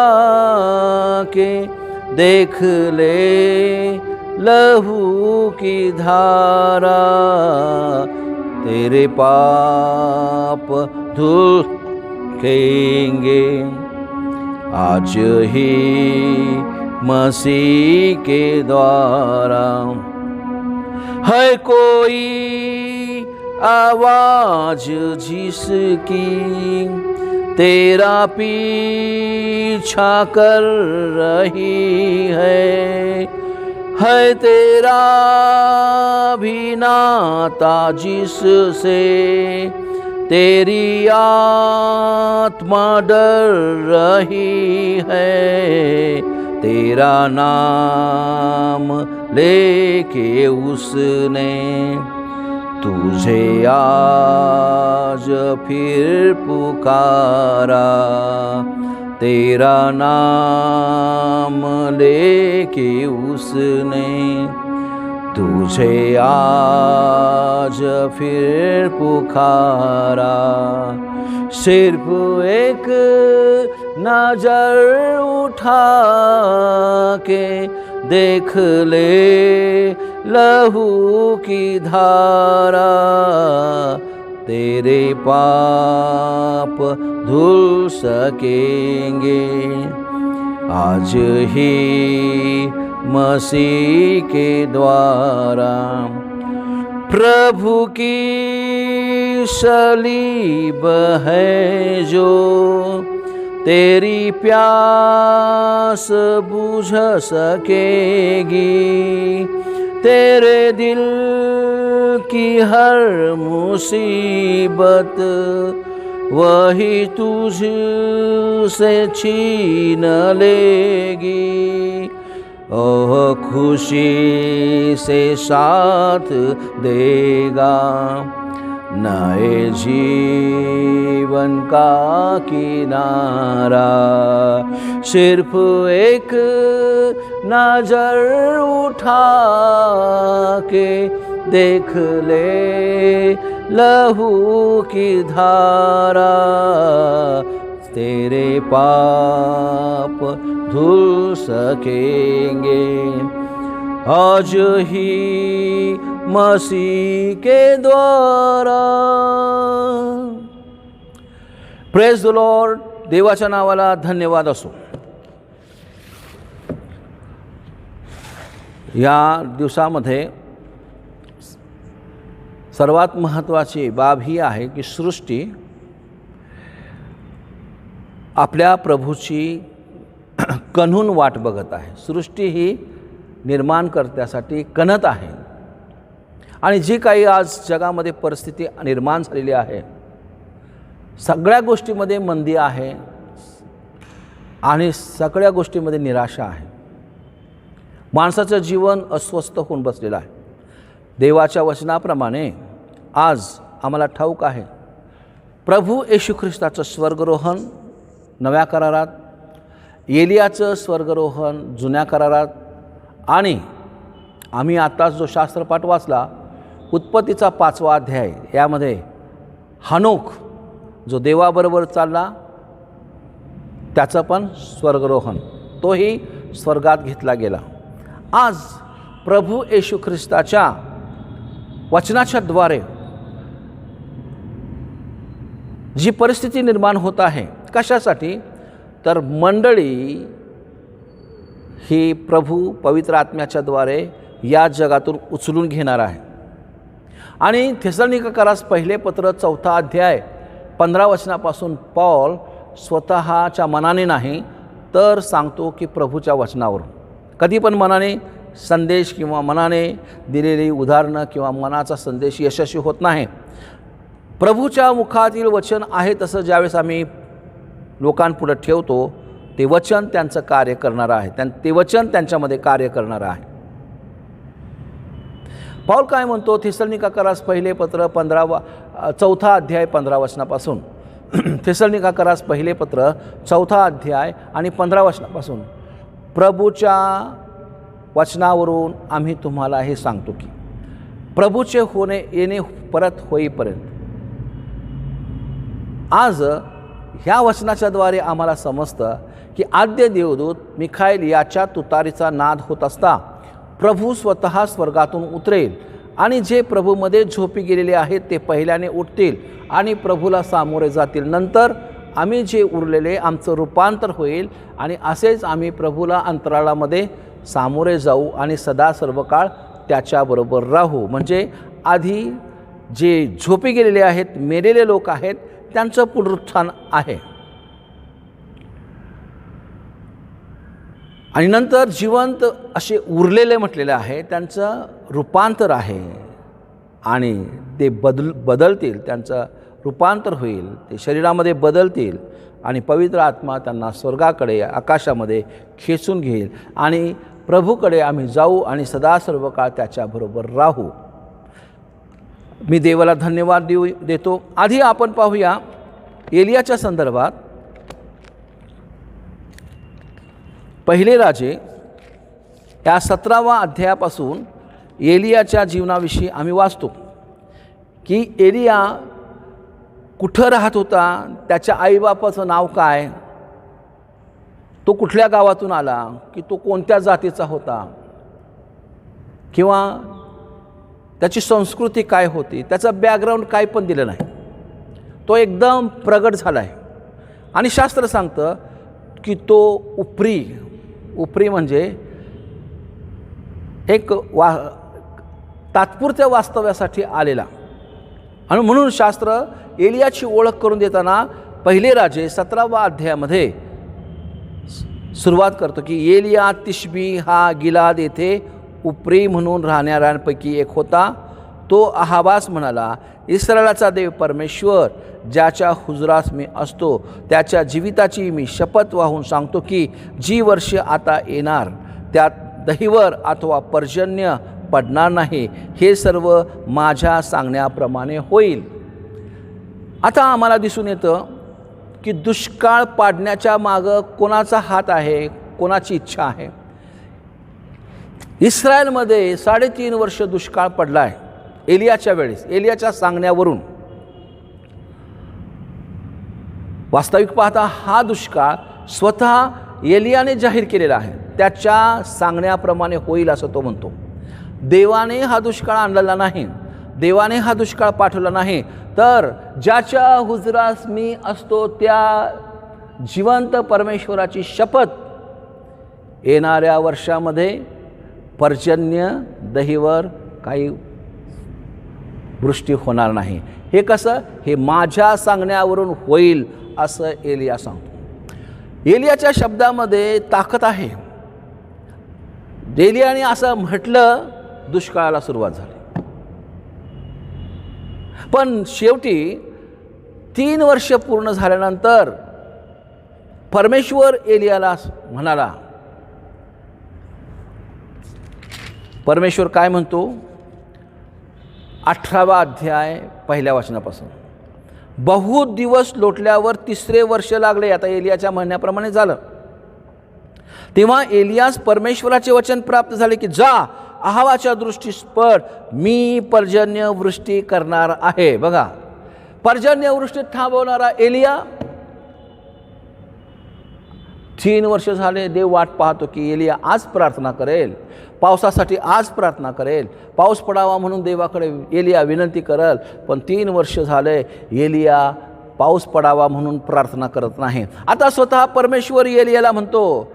के देख ले लहू की धारा. तेरे पाप धुलेंगे आज ही मसीह के द्वारा. है कोई आवाज जिसकी तेरा पीछा कर रही है तेरा भी नाता जिससे तेरी आत्मा डर रही है. तेरा नाम लेके उसने तुझे आज फिर पुकारा। तेरा नाम लेके उसने तुझे आज फिर पुकारा। सिर्फ एक नजर उठा के देख ले लहू की धारा। तेरे पाप धुल सकेंगे आज ही मसीह के द्वारा। प्रभु की सलीब है जो तेरी प्यास बुझ सकेगी। तेरे दिल की हर मुसीबत वही तुझ से छीन लेगी। ओह खुशी से साथ देगा नए जीवन का किनारा। सिर्फ एक नजर उठा के देख ले लहू की धारा। तेरे पाप धुल सकेंगे आज ही मसीह के द्वारा। Praise the Lord. देवाच्या नावाला धन्यवाद असो. या दिवसामध्ये सर्वात महत्त्वाची बाब ही आहे की सृष्टी आपल्या प्रभूची कन्हून वाट बघत आहे. सृष्टी ही निर्माणकर्त्यासाठी कणत आहे. आणि जी काही आज जगामध्ये परिस्थिती निर्माण झालेली आहे, सगळ्या गोष्टीमध्ये मंदी आहे आणि सगळ्या गोष्टीमध्ये निराशा आहे. माणसाचं जीवन अस्वस्थ होऊन बसलेलं आहे. देवाच्या वचनाप्रमाणे आज आम्हाला ठाऊक आहे प्रभू येशू ख्रिस्ताचं स्वर्गरोहण नव्या करारात, एलियाचं स्वर्गरोहण जुन्या करारात, आणि आम्ही आत्ताच जो शास्त्रपाठ वाचला उत्पत्तीचा 5वा अध्याय, यामध्ये हनोक जो देवाबरोबर चालला त्याचं पण स्वर्गरोहण, तोही स्वर्गात घेतला गेला. आज प्रभू येशू ख्रिस्ताच्या वचनाच्या द्वारे जी परिस्थिती निर्माण होत आहे, कशासाठी तर मंडळी ही प्रभू पवित्र आत्म्याच्या द्वारे या जगातून उचलून घेणार आहे. आणि थेसलोनिकरास पहिले पत्र 4था अध्याय 15 वचनापासून पौल स्वतःच्या मनाने नाही तर सांगतो की प्रभूच्या वचनावरून. कधी पण मनाने संदेश किंवा मनाने दिलेली उदाहरणं किंवा मनाचा संदेश यशस्वी होत नाही. प्रभूच्या मुखातील वचन आहे तसं ज्यावेळेस आम्ही लोकांपुढे ठेवतो ते वचन त्यांचं कार्य करणार आहे, ते वचन त्यांच्यामध्ये कार्य करणार आहे. पौल काय म्हणतो थेसलोनिकरास पहिले पत्र 4था अध्याय 15 वचनापासून. थेसलोनिकरास पहिले पत्र 4था अध्याय आणि 15 वचनापासून प्रभूच्या वचनावरून आम्ही तुम्हाला हे सांगतो की प्रभूचे येणे परत होईपर्यंत. आज ह्या वचनाच्याद्वारे आम्हाला समजतं की आद्य देवदूत मिखाईल याच्या तुतारीचा नाद होत असता प्रभू स्वतः स्वर्गातून उतरेल आणि जे प्रभूमध्ये झोपी गेलेले आहेत ते पहिल्याने उठतील आणि प्रभूला सामोरे जातील. नंतर आम्ही जे उरलेले आमचं रूपांतर होईल आणि असेच आम्ही प्रभूला अंतराळामध्ये सामोरे जाऊ आणि सदा सर्व काळ त्याच्याबरोबर राहू. म्हणजे आधी जे झोपी गेलेले आहेत, मेलेले लोक आहेत, त्यांचं पुनरुत्थान आहे. आणि नंतर जिवंत असे उरलेले म्हटलेले आहे त्यांचं रूपांतर आहे आणि ते बदलतील, त्यांचं रूपांतर होईल, ते शरीरामध्ये बदलतील आणि पवित्र आत्मा त्यांना स्वर्गाकडे आकाशामध्ये खेचून घेईल आणि प्रभूकडे आम्ही जाऊ आणि सदा सर्व काळ त्याच्याबरोबर राहू. मी देवाला धन्यवाद देतो. आधी आपण पाहूया एलियाच्या संदर्भात. पहिले राजे या 17व्या अध्यायापासून एलियाच्या जीवनाविषयी आम्ही वाचतो की एलिया कुठं राहत होता, त्याच्या आईबापाचं नाव काय, तो कुठल्या गावातून आला, की तो कोणत्या जातीचा होता, किंवा त्याची संस्कृती काय होती, त्याचं बॅकग्राऊंड काय पण दिलं नाही. तो एकदम प्रगट झाला आहे. आणि शास्त्र सांगतं की तो उपरी म्हणजे एक तात्पुरत्या वास्तव्यासाठी आलेला. आणि म्हणून शास्त्र एलियाची ओळख करून देताना पहिले राजे 17व्या अध्यायामध्ये सुरुवात करतो की एलिया तिशबी हा गिलाद येथे उपरी म्हणून राहणाऱ्यांपैकी एक होता. तो अहाबास म्हणाला, इस्रायलाचा देव परमेश्वर ज्याच्या हुजरास मी असतो त्याच्या जीविताची मी शपथ वाहून सांगतो की जी वर्ष आता येणार त्यात दहिवर अथवा पर्जन्य पडणार नाही. हे सर्व माझ्या सांगण्याप्रमाणे होईल. आता आम्हाला दिसून येतं की दुष्काळ पाडण्याच्या मागं कोणाचा हात आहे, कोणाची इच्छा आहे. इस्रायलमध्ये 3.5 वर्ष दुष्काळ पडला आहे एलियाच्या वेळेस, एलियाच्या सांगण्यावरून. वास्तविक पाहता हा दुष्काळ स्वतः एलियाने जाहीर केलेला आहे. त्याच्या सांगण्याप्रमाणे होईल असं तो म्हणतो. देवाने हा दुष्काळ आणलेला नाही, देवाने हा दुष्काळ पाठवला नाही, तर ज्याच्या हुजरास मी असतो त्या जिवंत परमेश्वराची शपथ येणाऱ्या वर्षामध्ये पर्जन्य दहिवर काही वृष्टी होणार नाही. हे कसं? हे माझ्या सांगण्यावरून होईल असं एलिया सांगतो. एलियाच्या शब्दामध्ये ताकद आहे. एलियाने असं म्हटलं, दुष्काळाला सुरुवात झाली. पण शेवटी 3 वर्ष पूर्ण झाल्यानंतर परमेश्वर एलियाला म्हणाला, परमेश्वर काय म्हणतो 18वा अध्याय पहिल्या वचनापासून, बहुत दिवस लोटल्यावर 3रे वर्ष लागले. आता एलियाच्या म्हणण्याप्रमाणे झालं. तेव्हा एलियास परमेश्वराचे वचन प्राप्त झाले की जा, अहावाच्या दृष्टीस पड, मी पर्जन्यवृष्टी करणार आहे. बघा, पर्जन्यवृष्टी थांबवणारा एलिया. 3 वर्ष झाले देव वाट पाहतो की एलिया आज प्रार्थना करेल, पावसासाठी आज प्रार्थना करेल, पाऊस पडावा म्हणून देवाकडे एलिया विनंती करेल. पण 3 वर्ष झाले एलिया पाऊस पडावा म्हणून प्रार्थना करत नाही. आता स्वतः परमेश्वर एलियाला म्हणतो,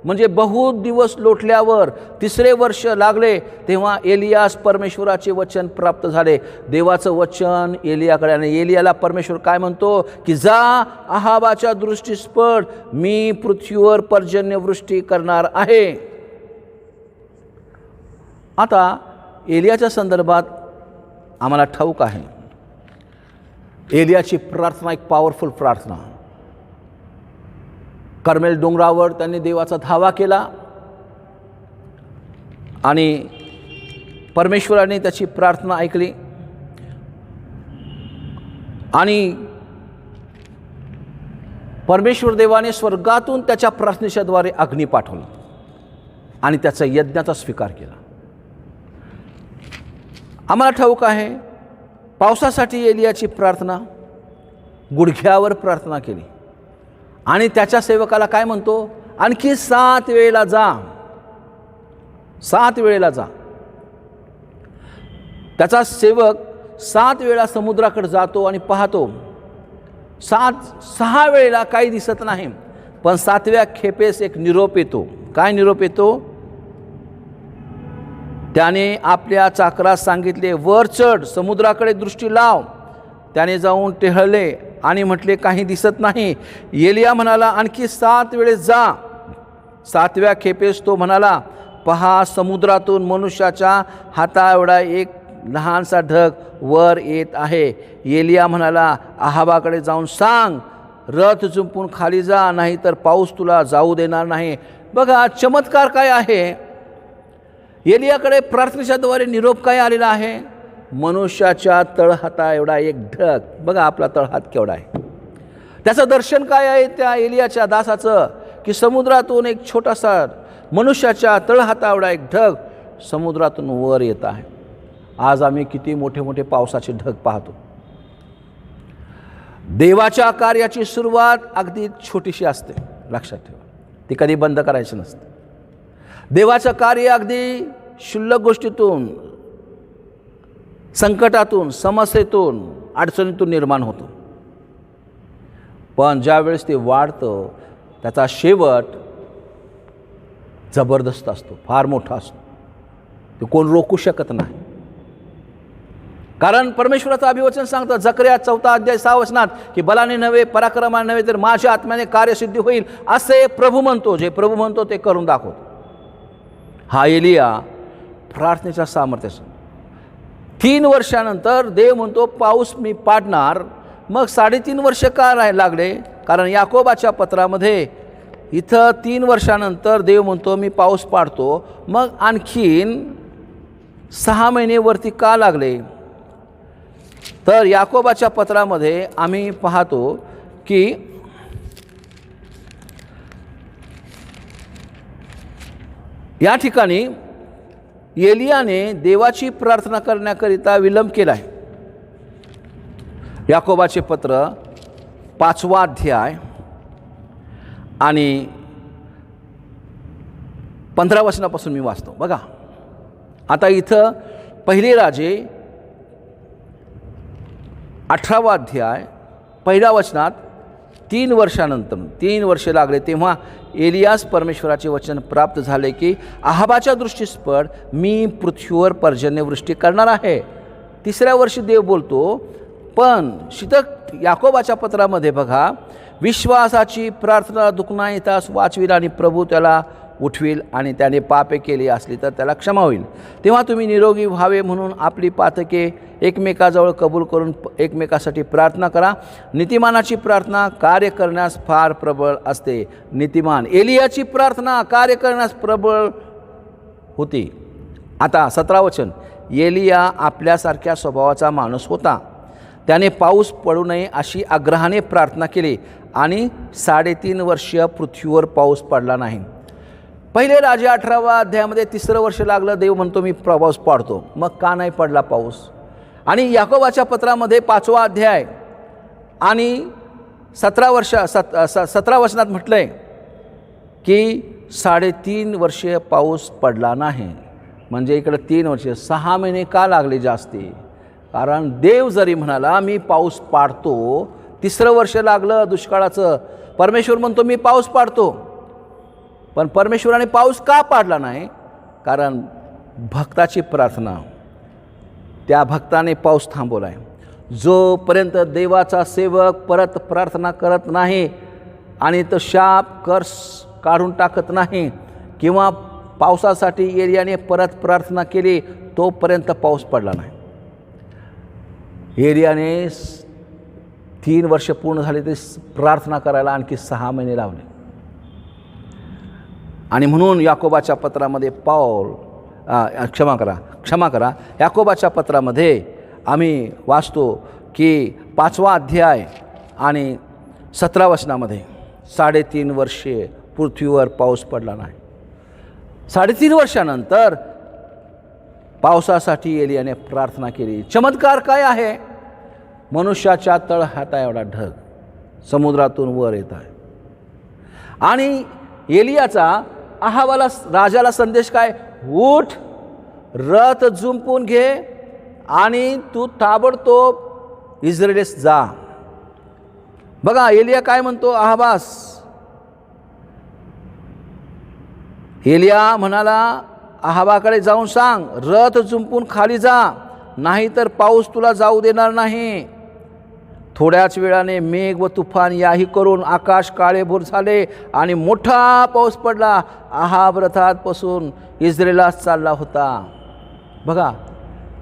म्हणजे बहुत दिवस लोटल्यावर 3रे वर्ष लागले तेव्हा एलियास परमेश्वराचे वचन प्राप्त झाले. देवाचं वचन एलियाकडे. आणि एलियाला परमेश्वर काय म्हणतो की जा, अहाबाच्या दृष्टीस पड, मी पृथ्वीवर पर्जन्यवृष्टी करणार आहे. आता एलियाच्या संदर्भात आम्हाला ठाऊक आहे, एलियाची प्रार्थना एक पॉवरफुल प्रार्थना. कर्मेल डोंगरावर त्यांनी देवाचा धावा केला आणि परमेश्वराने त्याची प्रार्थना ऐकली आणि परमेश्वर देवाने स्वर्गातून त्याच्या प्रार्थनेच्याद्वारे अग्नी पाठवला आणि त्याचा यज्ञाचा स्वीकार केला. आम्हाला ठाऊक आहे पावसासाठी एलियाची प्रार्थना, गुडघ्यावर प्रार्थना केली आणि त्याच्या सेवकाला काय म्हणतो, आणखी 7 वेळेला जा, 7 वेळेला जा. त्याचा सेवक 7 वेळा समुद्राकडे जातो आणि पाहतो. 6 वेळेला काही दिसत नाही, पण 7व्या खेपेस एक निरोप येतो. काय निरोप येतो? त्याने आपल्या चाकरास सांगितले, वर चढ, समुद्राकडे दृष्टी लाव. त्याने जाऊन टेहळले आणि म्हटले, काही दिसत नाही. एलिया म्हणाला, आणखी 7 वेळेस जा. 7व्या खेपेस तो म्हणाला, पहा, समुद्रातून मनुष्याच्या हाता एवढा एक लहानसा ढग वर येत आहे. एलिया म्हणाला, अहाबाकडे जाऊन सांग, रथ जुंपून खाली जा, नाही तर पाऊस तुला जाऊ देणार नाही. बघा चमत्कार काय आहे. एलियाकडे प्रार्थनेच्या द्वारे निरोप काय आलेला आहे. मनुष्याच्या तळहाता एवढा एक ढग. बघा आपला तळहात केवढा आहे. त्याचं दर्शन काय आहे त्या एलियाच्या दासाचं, की समुद्रातून एक छोटासा मनुष्याच्या तळहाता एवढा एक ढग समुद्रातून वर येत आहे. आज आम्ही किती मोठे मोठे पावसाचे ढग पाहतो. देवाच्या कार्याची सुरुवात अगदी छोटीशी असते, लक्षात ठेवा. ती कधी बंद करायची नसते. देवाचं कार्य अगदी क्षुल्लक गोष्टीतून, संकटातून, समस्येतून, अडचणीतून निर्माण होतं. पण ज्यावेळेस ते वाढतं त्याचा शेवट जबरदस्त असतो, फार मोठा असतो. ते कोण रोखू शकत नाही. कारण परमेश्वराचं अभिवचन सांगतं जकर्या 4 अध्याय 6 वचनात, की बलाने नव्हे पराक्रमाने नव्हे तर माझ्या आत्म्याने कार्यसिद्धी होईल असे प्रभू म्हणतो. जे प्रभू म्हणतो ते करून दाखवतो. हा एलिया प्रार्थनेच्या सामर्थ्याचा 3 वर्षानंतर देव म्हणतो पाऊस मी पाडणार. मग 3.5 वर्ष का लागले. कारण याकोबाच्या पत्रामध्ये इथं 3 वर्षानंतर देव म्हणतो मी पाऊस पाडतो. मग आणखीन 6 महिने वरती का लागले. तर याकोबाच्या पत्रामध्ये आम्ही पाहतो की या ठिकाणी एलियाने देवाची प्रार्थना करण्याकरिता विलंब केला आहे. याकोबाचे पत्र 5वा अध्याय आणि 15 वचनापासून मी वाचतो. बघा आता इथं पहिले राजे 18वा अध्याय 1 वचनात 3 वर्षानंतर 3 वर्षे लागले तेव्हा एलियास परमेश्वराचे वचन प्राप्त झाले की आहाबाच्या दृष्टीस पड, मी पृथ्वीवर पर्जन्यवृष्टी करणार आहे. 3ऱ्या वर्षी देव बोलतो. पण शीतक याकोबाच्या पत्रामध्ये बघा, विश्वासाची प्रार्थना दुखण्यास वाचविल आणि प्रभू त्याला उठविल आणि त्याने पापे केली असली तर त्याला क्षमा होईल. तेव्हा तुम्ही निरोगी व्हावे म्हणून आपली पातके एकमेकाजवळ कबूल करून एकमेकासाठी प्रार्थना करा. नीतिमानाची प्रार्थना कार्य करण्यास फार प्रबळ असते. नीतिमान एलियाची प्रार्थना कार्य करण्यास प्रबळ होती. आता 17 वचन, एलिया आपल्यासारख्या स्वभावाचा माणूस होता. त्याने पाऊस पडू नये अशी आग्रहाने प्रार्थना केली आणि 3.5 वर्ष पृथ्वीवर पाऊस पडला नाही. पहिले राजे 18वा अध्यायामध्ये 3रं वर्ष लागलं. देव म्हणतो मी पाऊस पाडतो. मग का नाही पडला पाऊस. आणि याकोबाच्या पत्रामध्ये 5वा अध्याय आणि 17 वचनात म्हटलं आहे की 3.5 वर्ष पाऊस पडला नाही. म्हणजे इकडं 3 वर्ष 6 महिने का लागले जास्ती. कारण देव जरी म्हणाला मी पाऊस पाडतो, 3रं वर्ष लागलं दुष्काळाचं. परमेश्वर म्हणतो मी पाऊस पाडतो. पण परमेश्वराने पाऊस का पाडला नाही. कारण भक्ताची प्रार्थना, त्या भक्ताने पाऊस थांबवला आहे. जोपर्यंत देवाचा सेवक परत प्रार्थना करत नाही आणि तो शाप कर्स काढून टाकत नाही किंवा पावसासाठी एलियाने परत प्रार्थना केली तोपर्यंत पाऊस पडला नाही. एलियाने 3 वर्ष पूर्ण झाले ते प्रार्थना करायला आणखी 6 महिने लावले. आणि म्हणून याकोबाच्या पत्रामध्ये क्षमा करा याकोबाच्या पत्रामध्ये आम्ही वाचतो की 5वा अध्याय आणि 17 वचनामध्ये 3.5 वर्षे पृथ्वीवर पाऊस पडला नाही. 3.5 वर्षानंतर पावसासाठी एलियाने प्रार्थना केली. चमत्कार काय आहे. मनुष्याच्या तळहाता एवढा ढग समुद्रातून वर येत आहे. आणि एलियाचा आहाबाला राजाला संदेश काय, उठ, रथ जुंपून घे आणि तू ताबडतोब इस्रायलेस जा. बघा एलिया काय म्हणतो आहाबास. एलिया म्हणाला आहाबाकडे जाऊन सांग रथ जुंपून खाली जा, नाही तर पाऊस तुला जाऊ देणार नाही. थोड्याच वेळाने मेघ व तुफान याही करून आकाश काळेभोर झाले आणि मोठा पाऊस पडला. आहाब रथात बसून इस्रायलास चालला होता. बघा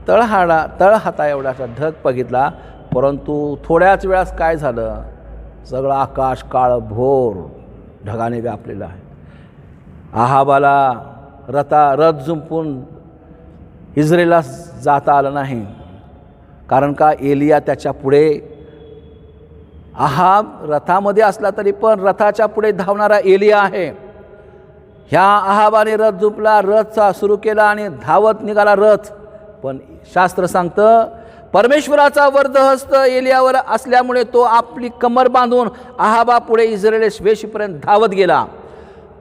तळहाता एवढाचा ढग बघितला. परंतु थोड्याच वेळास काय झालं, सगळं आकाश काळभोर ढगाने व्यापलेलं आहे. आहाबाला रथ जुंपून इस्रायलला जाता आलं नाही, कारण का एलिया त्याच्या पुढे, आहाब रथामध्ये असला तरी पण रथाच्या पुढे धावणारा एलिया आहे. ह्या आहाबाने रथ जुंपला, रथ सुरू केला आणि धावत निघाला रथ. पण शास्त्र सांगतं परमेश्वराचा वर्धहस्त एलियावर असल्यामुळे तो आपली कमर बांधून आहाबा पुढे इस्रायले वेशीपर्यंत धावत गेला.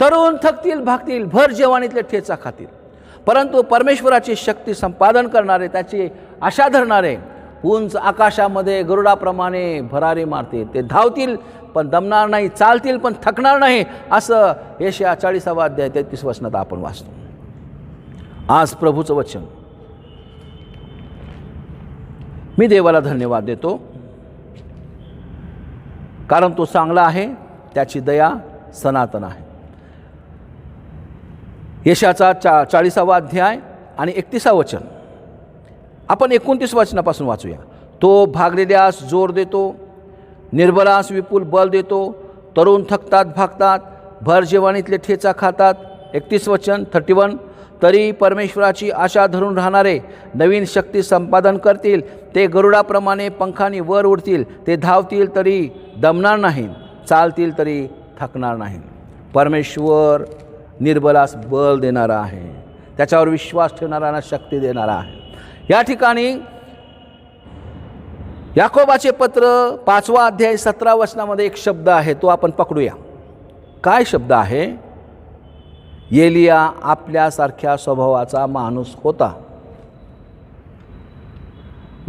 तरुण थकतील, भागतील, भर जेवाणीतले ठेचा खातील, परंतु परमेश्वराची शक्ती संपादन करणारे, त्याची आशा धरणारे उंच आकाशामध्ये गरुडाप्रमाणे भरारी मारतील. ते धावतील पण दमणार नाही, चालतील पण थकणार नाही, असं यशाया 40 अध्याय 33 वचनात आपण वाचतो. आज प्रभूचं वचन मी देवाला धन्यवाद देतो, कारण तो चांगला आहे, त्याची दया सनातन आहे. यशाचा 40 अध्याय आणि 31 वचन आपण 29 वचनापासून वाचूया. तो भागलेल्यास जोर देतो, निर्बलास विपुल बल देतो, तरुण थकतात, भागतात, भर जेवाणीतले ठेचा खातात. 31 वचन 31 तरी परमेश्वराची आशा धरून राहणारे नवीन शक्ती संपादन करतील. ते गरुडाप्रमाणे पंखांनी वर उडतील. ते धावतील तरी दमणार नाही, चालतील तरी थकणार नाही. परमेश्वर निर्बलास बल देणारा आहे, त्याच्यावर विश्वास ठेवणाऱ्यांना शक्ती देणारा आहे. या ठिकाणी याकोबाचे पत्र 5 अध्याय 17 वचनामध्ये एक शब्द आहे, तो आपण पकडूया. काय शब्द आहे? एलिया आपल्यासारख्या स्वभावाचा माणूस होता.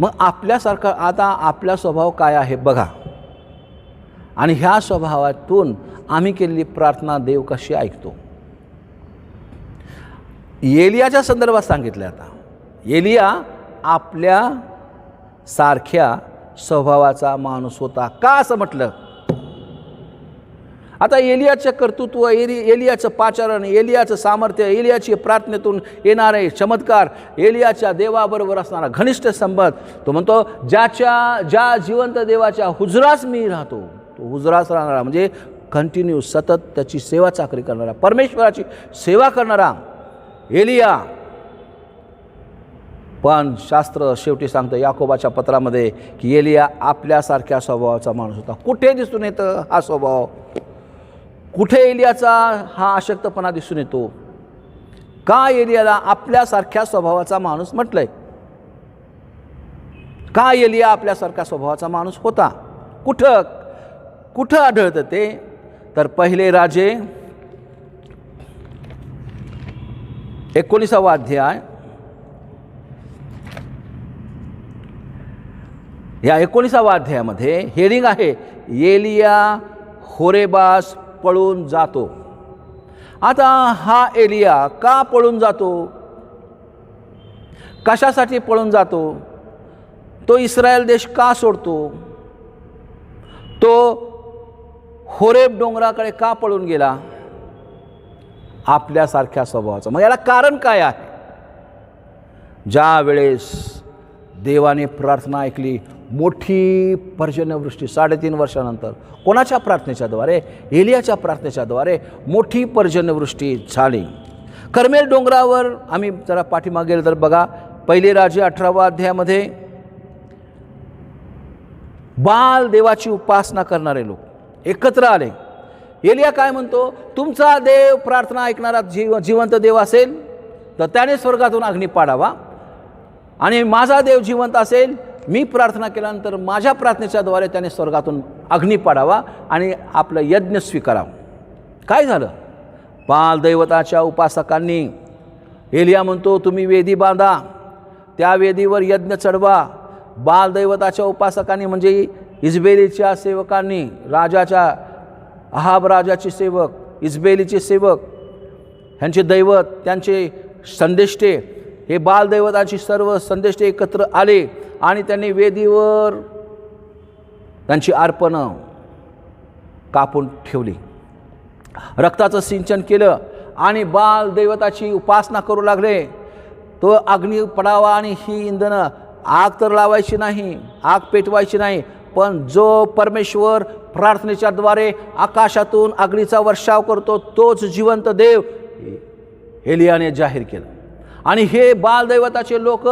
मग आपल्यासारखा, आता आपला स्वभाव काय आहे बघा, आणि ह्या स्वभावातून आम्ही केलेली प्रार्थना देव कशी ऐकतो. एलियाच्या संदर्भात सांगितलं. आता एलिया आपल्या सारख्या स्वभावाचा माणूस होता. का असं म्हटलं? आता एलियाचं कर्तृत्व, एलियाचं पाचारण, एलियाचं सामर्थ्य, एलियाची प्रार्थनेतून येणारे चमत्कार, एलियाच्या देवाबरोबर असणारा घनिष्ठ संबंध, तो म्हणतो ज्या जिवंत देवाच्या हुजरास मी राहतो, तो हुजरास राहणारा म्हणजे कंटिन्यू सतत त्याची सेवा चाकरी करणारा, परमेश्वराची सेवा करणारा एलिया. पण शास्त्र शेवटी सांगतं याकोबाच्या पत्रामध्ये की एलिया आपल्यासारख्या स्वभावाचा माणूस होता. कुठे दिसून येतं हा स्वभाव? कुठे एलियाचा हा अशक्तपणा दिसून येतो? का एलियाला आपल्यासारख्या स्वभावाचा माणूस म्हटलंय? का एलिया आपल्यासारख्या स्वभावाचा माणूस होता? कुठं आढळतं ते? तर पहिले राजे 19 अध्याय, या 19 अध्यायामध्ये हेडिंग आहे एलिया होरेबास पळून जातो. आता हा एलिया का पळून जातो? कशासाठी पळून जातो? तो इस्रायल देश का सोडतो? तो होरेब डोंगराकडे का पळून गेला? आपल्यासारख्या स्वभावाचा. मग याला कारण काय आहे? ज्या वेळेस देवाने प्रार्थना ऐकली, मोठी पर्जन्यवृष्टी 3.5 वर्षानंतर, कोणाच्या प्रार्थनेच्या द्वारे? एलियाच्या प्रार्थनेच्या द्वारे मोठी पर्जन्यवृष्टी झाली. कर्मेल डोंगरावर आम्ही जरा पाठीमागे गेलो तर बघा, पहिले राजे 18 अध्यायामध्ये बाल देवाची उपासना करणारे लोक एकत्र आले. एलिया काय म्हणतो? तुमचा देव प्रार्थना ऐकणारा जिवंत देव असेल तर त्याने स्वर्गातून अग्नी पाडावा, आणि माझा देव जिवंत असेल, मी प्रार्थना केल्यानंतर माझ्या प्रार्थनेच्या द्वारे त्याने स्वर्गातून अग्नी पाडावा आणि आपलं यज्ञ स्वीकारावं. काय झालं? बाल दैवताच्या उपासकांनी, एलिया म्हणतो तुम्ही वेदी बांधा, त्या वेदीवर यज्ञ चढवा. बाल दैवताच्या उपासकांनी म्हणजे इजबेलीच्या सेवकांनी, राजाच्या अहाब राजाचे सेवक, इजबेलीचे सेवक, ह्यांचे दैवत, त्यांचे संदेष्टे, हे बाल दैवताची सर्व संदेष्टे एकत्र आले आणि त्यांनी वेदीवर त्यांची अर्पणं कापून ठेवली, रक्ताचं सिंचन केलं आणि बाल दैवताची उपासना करू लागले. तो अग्नी पडावा आणि ही इंधनं, आग तर लावायची नाही, आग पेटवायची नाही, पण जो परमेश्वर प्रार्थनेच्याद्वारे आकाशातून अग्नीचा वर्षाव करतो तोच जिवंत देव एलियाने जाहीर केलं. आणि हे बालदैवताचे लोक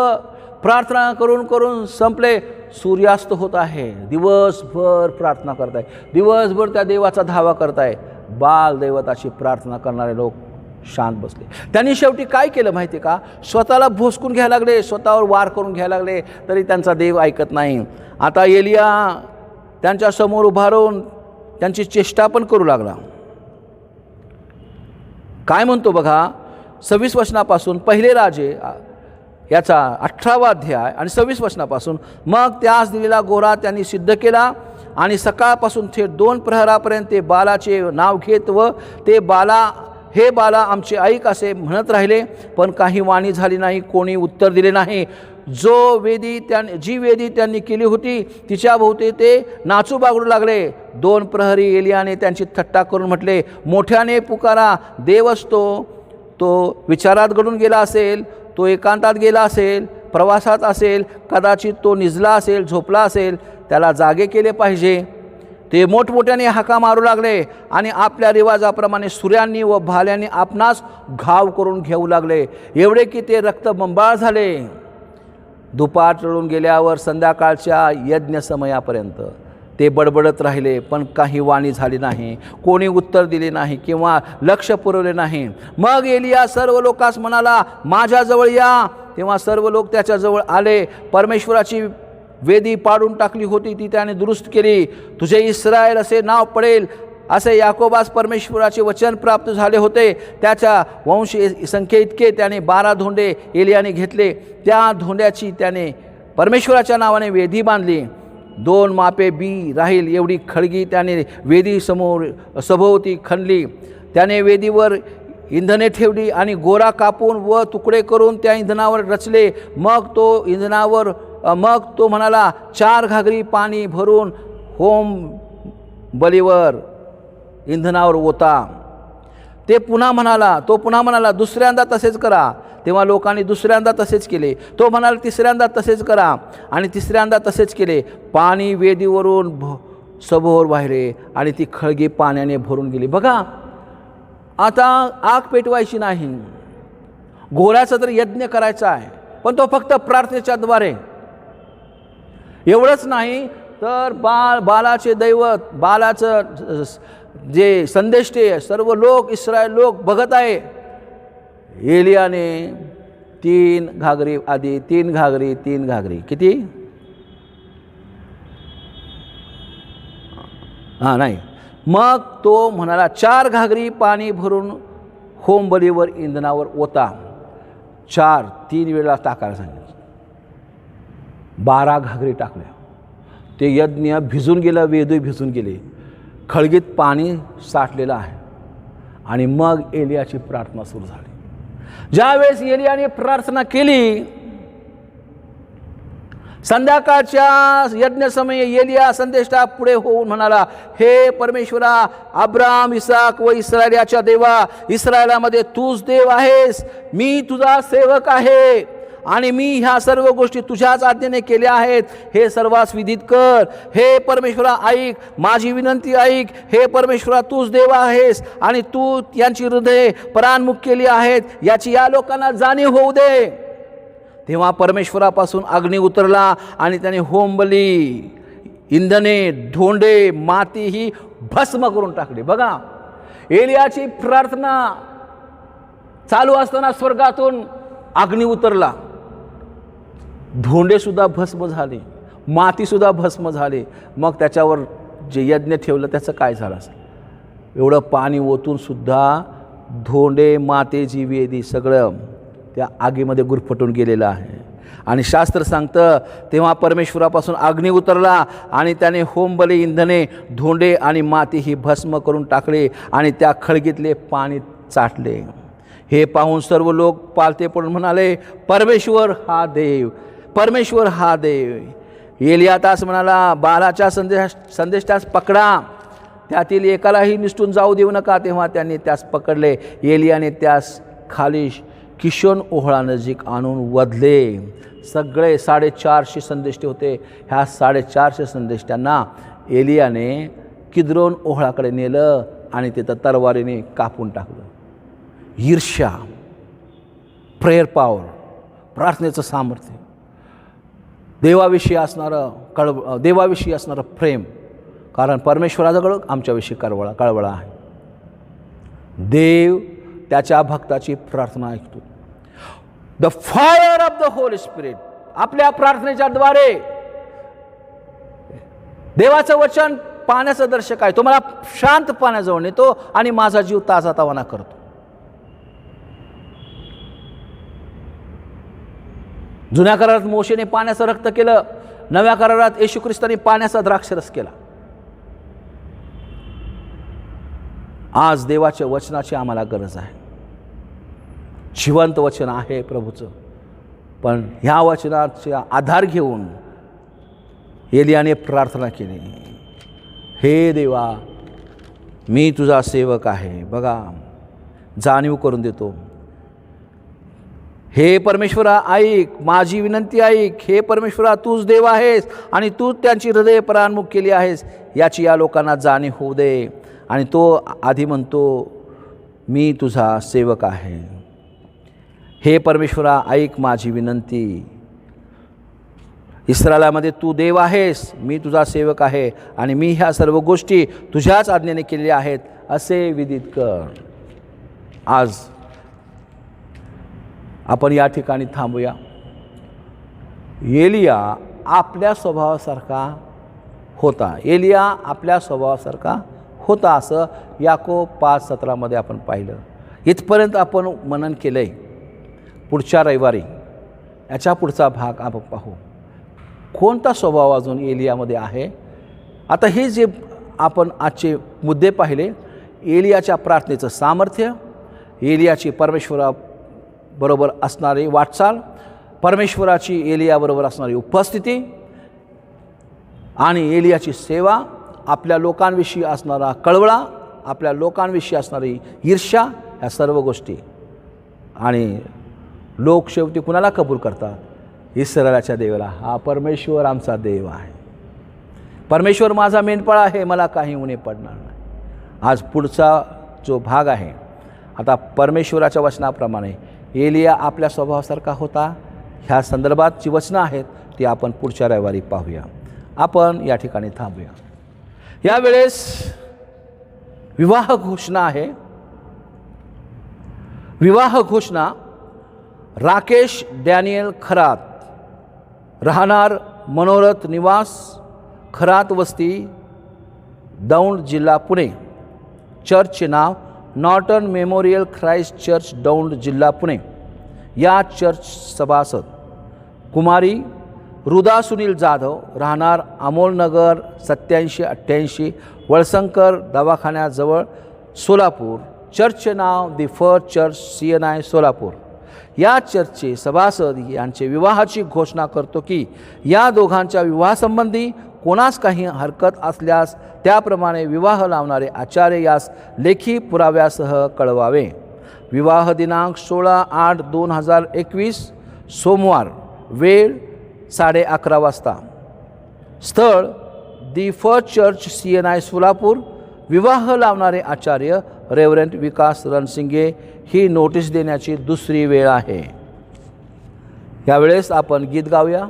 प्रार्थना करून करून संपले. सूर्यास्त होत आहे, दिवसभर प्रार्थना करताय, दिवसभर त्या देवाचा धावा करताय. बालदैवताची प्रार्थना करणारे लोक शांत बसले. त्यांनी शेवटी काय केलं माहिती आहे का? स्वतःला भोसकून घ्यायला लागले, स्वतःवर वार करून घ्यायला लागले, तरी त्यांचा देव ऐकत नाही. आता एलिया त्यांच्यासमोर उभा राहून त्यांची चेष्टा पण करू लागला. काय म्हणतो बघा, 26 वचनापासून, पहिले राजे याचा 18वा अध्याय आणि 26 वचनापासून. मग त्यास दिलेला गोरा त्यांनी सिद्ध केला आणि सकाळपासून थेट 2 प्रहरापर्यंत ते बालाचे नाव घेत व ते बाला, हे बाला आमचे ऐक असे म्हणत राहिले, पण काही वाणी झाली नाही, कोणी उत्तर दिले नाही. जी वेदी त्यांनी केली होती तिच्या भोवती ते नाचू बागडू लागले. 2 प्रहरी एलियाने त्यांची थट्टा करून म्हटले, मोठ्याने पुकारा, देव असतो, तो विचारात गडून गेला असेल, तो एकांतात गेला असेल, प्रवासात असेल, कदाचित तो निजला असेल, झोपला असेल, त्याला जागे केले पाहिजे. ते मोठमोठ्याने हाका मारू लागले आणि आपल्या रिवाजाप्रमाणे सुऱ्यांनी व भाल्यांनी आपणास घाव करून घेऊ लागले, एवढे की ते रक्तबंबाळ झाले. दुपार चढून गेल्यावर संध्याकाळच्या यज्ञ समयापर्यंत ते बडबडत राहिले, पण काही वाणी झाली नाही, कोणी उत्तर दिले नाही किंवा लक्ष पुरवले नाही. मग एलिया सर्व लोकांस म्हणाला, माझ्याजवळ या. तेव्हा सर्व लोक त्याच्याजवळ आले. परमेश्वराची वेदी पाडून टाकली होती ती त्याने दुरुस्त केली. तुझे इस्रायल असे नाव पडेल, असे याकोबास परमेश्वराचे वचन प्राप्त झाले होते. त्याच्या वंशी संख्येइतके त्याने 12 धोंडे एलियाने घेतले. त्या धोंड्याची त्याने परमेश्वराच्या नावाने वेदी बांधली. 2 मापे बी राहील एवढी खळगी त्याने वेदी समोर सभोवती खणली. त्याने वेदीवर इंधने ठेवली आणि गोरा कापून व तुकडे करून त्या इंधनावर रचले. मग तो म्हणाला, 4 घागरी पाणी भरून होम बलीवर इंधनावर ओता. तो पुन्हा म्हणाला, दुसऱ्यांदा तसेच करा. तेव्हा लोकांनी दुसऱ्यांदा तसेच केले. तो म्हणाला, तिसऱ्यांदा तसेच करा, आणि तिसऱ्यांदा तसेच केले. पाणी वेदीवरून सभोवर वाहिले आणि ती खळगी पाण्याने भरून गेली. बघा, आता आग पेटवायची नाही, घोड्याचा तर यज्ञ करायचा आहे, पण तो फक्त प्रार्थनेच्या द्वारे. एवढंच नाही तर बालाचे दैवत, बालाचं जे संदेष्टे सर्व लोक, इस्रायल लोक बघत आहे. एलियाने 3 घागरी, आधी 3 घागरी किती? नाही. मग तो म्हणाला, 4 घागरी पाणी भरून होमबलीवर इंधनावर ओता. 3 वेळा टाकायला सांगितलं. 12 घागरी टाकल्या. ते यज्ञ भिजून गेलं, वेदही भिजून गेले, खळगीत पाणी साठलेलं आहे. आणि मग एलियाची प्रार्थना सुरू झाली. ज्यावेळेस एलियाने प्रार्थना केली, संध्याकाळच्या यज्ञसमयी एलिया संदेष्टा पुढे होऊन म्हणाला, हे परमेश्वरा, अब्राम, इसाक व इस्रायलाच्या देवा, इस्रायलामध्ये तूच देव आहेस. मी तुझा सेवक आहे आणि मी ह्या सर्व गोष्टी तुझ्याच आज्ञेने केल्या आहेत. हे सर्वांस विदित कर. हे परमेश्वरा, ऐक माझी विनंती, ऐक. हे परमेश्वरा, तूच देव आहेस आणि तू यांची हृदये परान्मुख केली आहेत, याची या लोकांना जाणीव होऊ दे. तेव्हा परमेश्वरापासून अग्नी उतरला आणि त्याने होमबली, इंधने, धोंडे, माती ही भस्म करून टाकली. बघा, एलियाची प्रार्थना चालू असताना स्वर्गातून अग्नी उतरला, धोंडे सुद्धा भस्म झाले, माती सुद्धा भस्म झाले. मग त्याच्यावर जे यज्ञ ठेवलं त्याचं काय झालं असेल? एवढं पाणी ओतून सुद्धा धोंडे, मातेची वेदी सगळं त्या आगीमध्ये गुरफटून गेलेलं आहे. आणि शास्त्र सांगतं, तेव्हा परमेश्वरापासून अग्नी उतरला आणि त्याने होमबली, इंधने, धोंडे आणि माती ही भस्म करून टाकले आणि त्या खळगीतले पाणी चाटले. हे पाहून सर्व लोक पालते पडून म्हणाले, परमेश्वर हा देव, परमेश्वर हा देव. एलिया तास म्हणाला, बालाच्या संदेष्टास पकडा, त्यातील एकालाही निसटून जाऊ देऊ नका. तेव्हा त्यांनी त्यास पकडले. एलियाने त्यास खाली किशोन ओहळा नजीक आणून वधले. सगळे 450 संदेष्टे होते. ह्या 450 संदेष्ट्यांना एलियाने किद्रोन ओहळाकडे नेलं आणि तिथं तलवारीने कापून टाकलं. ईर्ष्या, प्रेयर पॉवर, प्रार्थनेचं सामर्थ्य, देवाविषयी असणारं प्रेम, कारण परमेश्वराजवळ आमच्याविषयी कळवळा आहे. देव त्याच्या भक्ताची प्रार्थना ऐकतो. The fire of the Holy spirit, आपल्या प्रार्थनेच्या द्वारे देवाचं वचन पाण्याचं दर्शक आहे. तो मला शांत पाण्याजवळ नेतो आणि माझा जीव ताजातवाना करतो. जुन्या करारात मोशेने पाण्याचं रक्त केलं, नव्या करारात येशू ख्रिस्ताने पाण्याचा द्राक्षरस केला. आज देवाच्या वचनाची आम्हाला गरज आहे. जिवंत वचन आहे प्रभूचं, पण ह्या वचनाचा आधार घेऊन एलियाने प्रार्थना केली, हे देवा मी तुझा सेवक आहे. बघा, जाणीव करून देतो. हे परमेश्वरा ऐक, माझी विनंती ऐक. हे परमेश्वरा तूच देव आहेस आणि तूच त्यांची हृदय परान्मुख केली आहेस, याची या लोकांना जाणीव होऊ दे. आणि तो आधी म्हणतो, मी तुझा सेवक आहे. हे परमेश्वरा ऐक माझी विनंती. इस्रायलामध्ये तू देव आहेस, मी तुझा सेवक आहे आणि मी ह्या सर्व गोष्टी तुझ्याच आज्ञेने केलेल्या आहेत असे विदित कर. आज आपण या ठिकाणी थांबूया. एलिया आपल्या स्वभावासारखा होता. एलिया आपल्या स्वभावासारखा होता असं याकोब 5:17 आपण पाहिलं. इथपर्यंत आपण मनन केलं आहे. पुढच्या रविवारी याच्या पुढचा भाग आपण पाहू. कोणता स्वभाव अजून एलियामध्ये आहे. आता हे जे आपण आजचे मुद्दे पाहिले, एलियाच्या प्रार्थनेचं सामर्थ्य, एलियाची परमेश्वराबरोबर असणारी वाटचाल, परमेश्वराची एलियाबरोबर असणारी उपस्थिती आणि एलियाची सेवा, आपल्या लोकांविषयी असणारा कळवळा, आपल्या लोकांविषयी असणारी ईर्ष्या, ह्या सर्व गोष्टी. आणि लोक शेवटी कुणाला कबूल करतात? इस्रायलाच्या देवाला. हा परमेश्वर आमचा देव आहे. परमेश्वर माझा मेंढपाळ आहे, मला काही उणे पडणार नाही. आज पुढचा जो भाग आहे, आता परमेश्वराच्या वचनाप्रमाणे एलिया आपल्या स्वभावासारखा होता, ह्या संदर्भात जी वचनं आहेत ती आपण पुढच्या रविवारी पाहूया. आपण या ठिकाणी थांबूया. यावेळेस विवाह घोषणा आहे. विवाह घोषणा राकेश डॅनियल खरात, राहणार मनोरथ निवास, खरात वस्ती, दौंड, जिल्हा पुणे. चर्चचे नाव Norton memorial Christ church, Daund, जिल्हा पुणे. या चर्च सभासद कुमारी रुदा सुनील जाधव, राहणार अमोलनगर 8788, वळसंकर दवाखान्याजवळ, सोलापूर. चर्चचे नाव the first church CNI Solapur. या चर्चचे सभासद यांचे विवाहाची घोषणा करतो की या दोघांच्या विवाहासंबंधी कोणास काही हरकत असल्यास त्याप्रमाणे विवाह लावणारे आचार्य यास लेखी पुराव्यासह कळवावे. विवाह दिनांक 16/8/2021 सोमवार, वेळ 11:30 वाजता. स्थळ दी फर्स्ट चर्च CNI सोलापूर. विवाह लावणारे आचार्य रेव्हरंट विकास रणसिंगे. ही नोटीस देण्याची दुसरी वेळ आहे. यावेळेस आपण गीत गाऊया.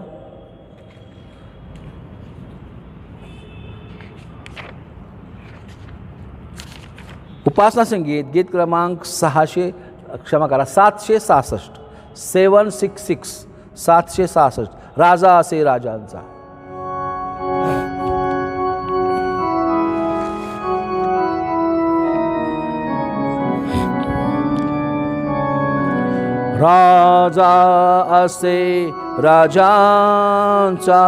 उपासना संगीत गीत क्रमांक 766 766 766, राजा असे राजांचा. राजा असे राजांचा,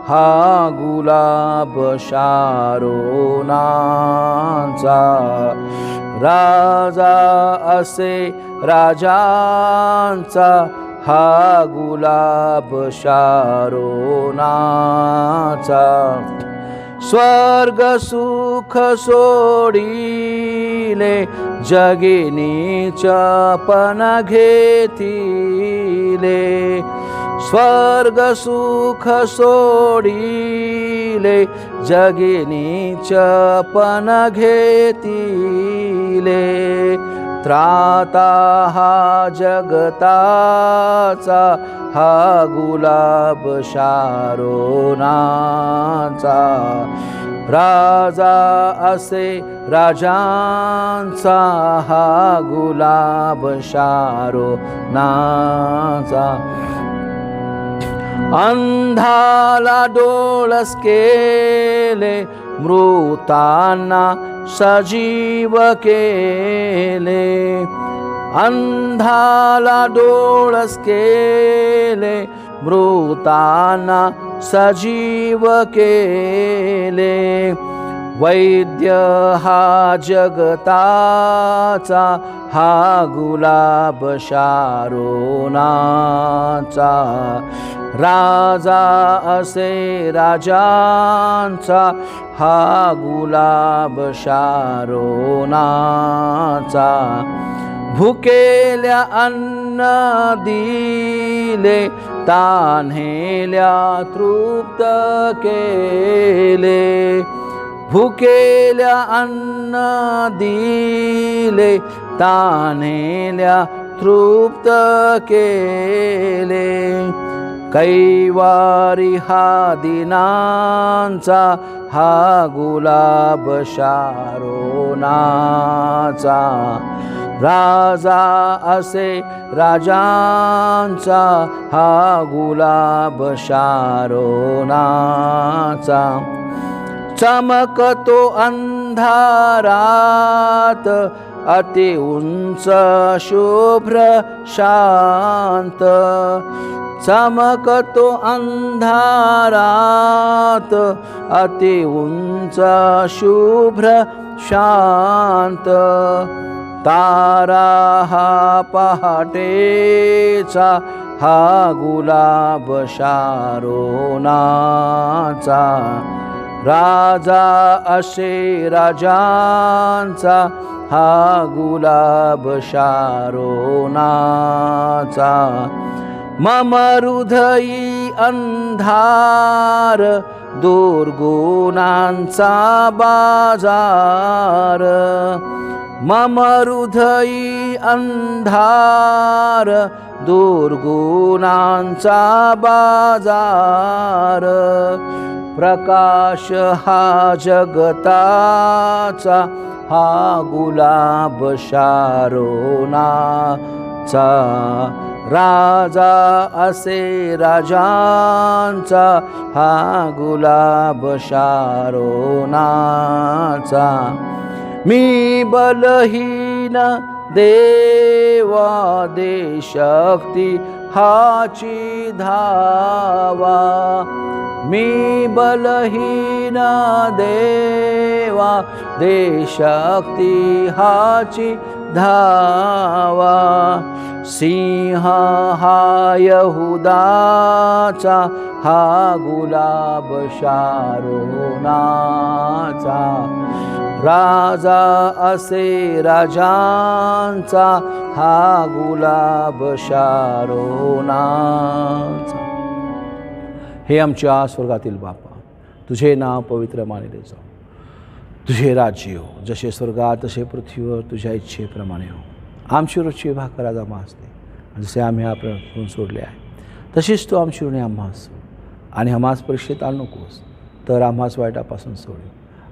हा गुलाब शारोनाचा. राजा असे राजांचा, हा गुलाब शारोनाचा. स्वर्ग सुख सोडिले, जगिनीच पण घेतिले. स्वर्ग सुख सोडिले जगिनीच पण घेतिले त्राता हा जगताचा हा गुलाब शारोनाचा राजा असे राजांचा हा गुलाब शारोनाचा अंधाला डोळस केले मृतांना सजीव केले अंधाला डोळस केले मृतांना सजीव केले वैद्य हा जगताचा हा गुलाब शारोनाचा राजा असे राजांचा हा गुलाब शारोनाचा भुकेल्या अन्न दिले तान्हेल्या तृप्त केले भुकेल्या अन्न दिले तान्हेल्या तृप्त केले कैवारी हा दिनांचा हा गुलाब शारोनाचा राजा असे राजांचा हा गुलाब शारोनाचा चमकतो अंधारात अति उंच शुभ्र शांत चमकतो अंधारात अति उंच शुभ्र शांत तारा हा पहाटेचा हा गुलाब शारोनाचा राजा असे राजांचा हा गुलाब शारोनाचा मम हृदयी अंधार दुर्गुणांचा बाजार मम हृदयी अंधार दुर्गुणांचा बाजार प्रकाश हा जगताचा हा गुलाब शारोनाचा राजा असे राजांचा हा गुलाब शारोनाचा मी बलहीन देवा दे शक्ती हाची धावा मी बलहीन देवा दे शक्ती हाची धावा सिंह हा यहुदाचा हा गुलाब शारोनाचा राजा असे राजांचा हा गुलाब शारोनाचा हे आमच्या स्वर्गातील बापा तुझे नाव पवित्र मानले जाओ तुझे राज्य हो जसे स्वर्गात तसे पृथ्वीवर तुझ्या इच्छेप्रमाणे हो आमची रोजची भाकर आज आम्हास दे जसे आम्ही आपण सोडले आहे तशीच तू आमची ऋणे आम्हास आणि आम्हास परीक्षेत आणू नकोस तर आम्हास वाईटापासून सोड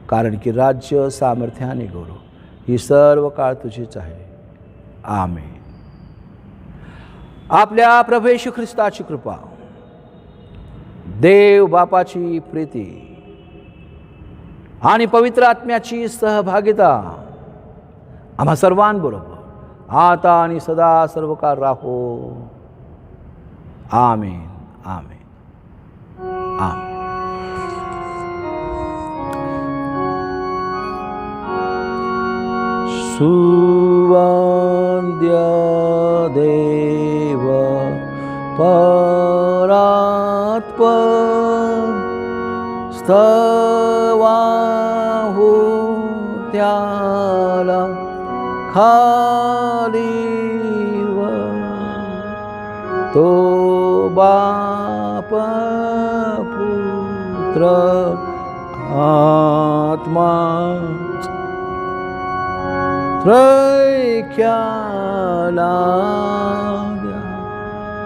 कारण की राज्य सामर्थ्य आणि गौरव ही सर्व काळ तुझीच आहे आमेन आपल्या प्रभू येशू ख्रिस्ताची कृपा देव बापाची प्रीती आणि पवित्र आत्म्याची सहभागिता आम्हा सर्वांबरोबर आता आणि सदा सर्व काळ राहो आमेन आमेन आमेन सुवंद्य देव परात्पर स्तवाहू त्याला खाली तो बाप पुत्र आत्मा त्रैक्याला द्या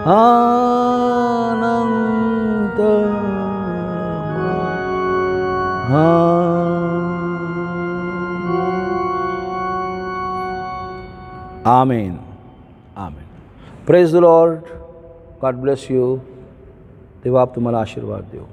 अनंत आमेन. आमेन. Praise the lord. God bless you. देव आप तुम्हाला आशीर्वाद देव.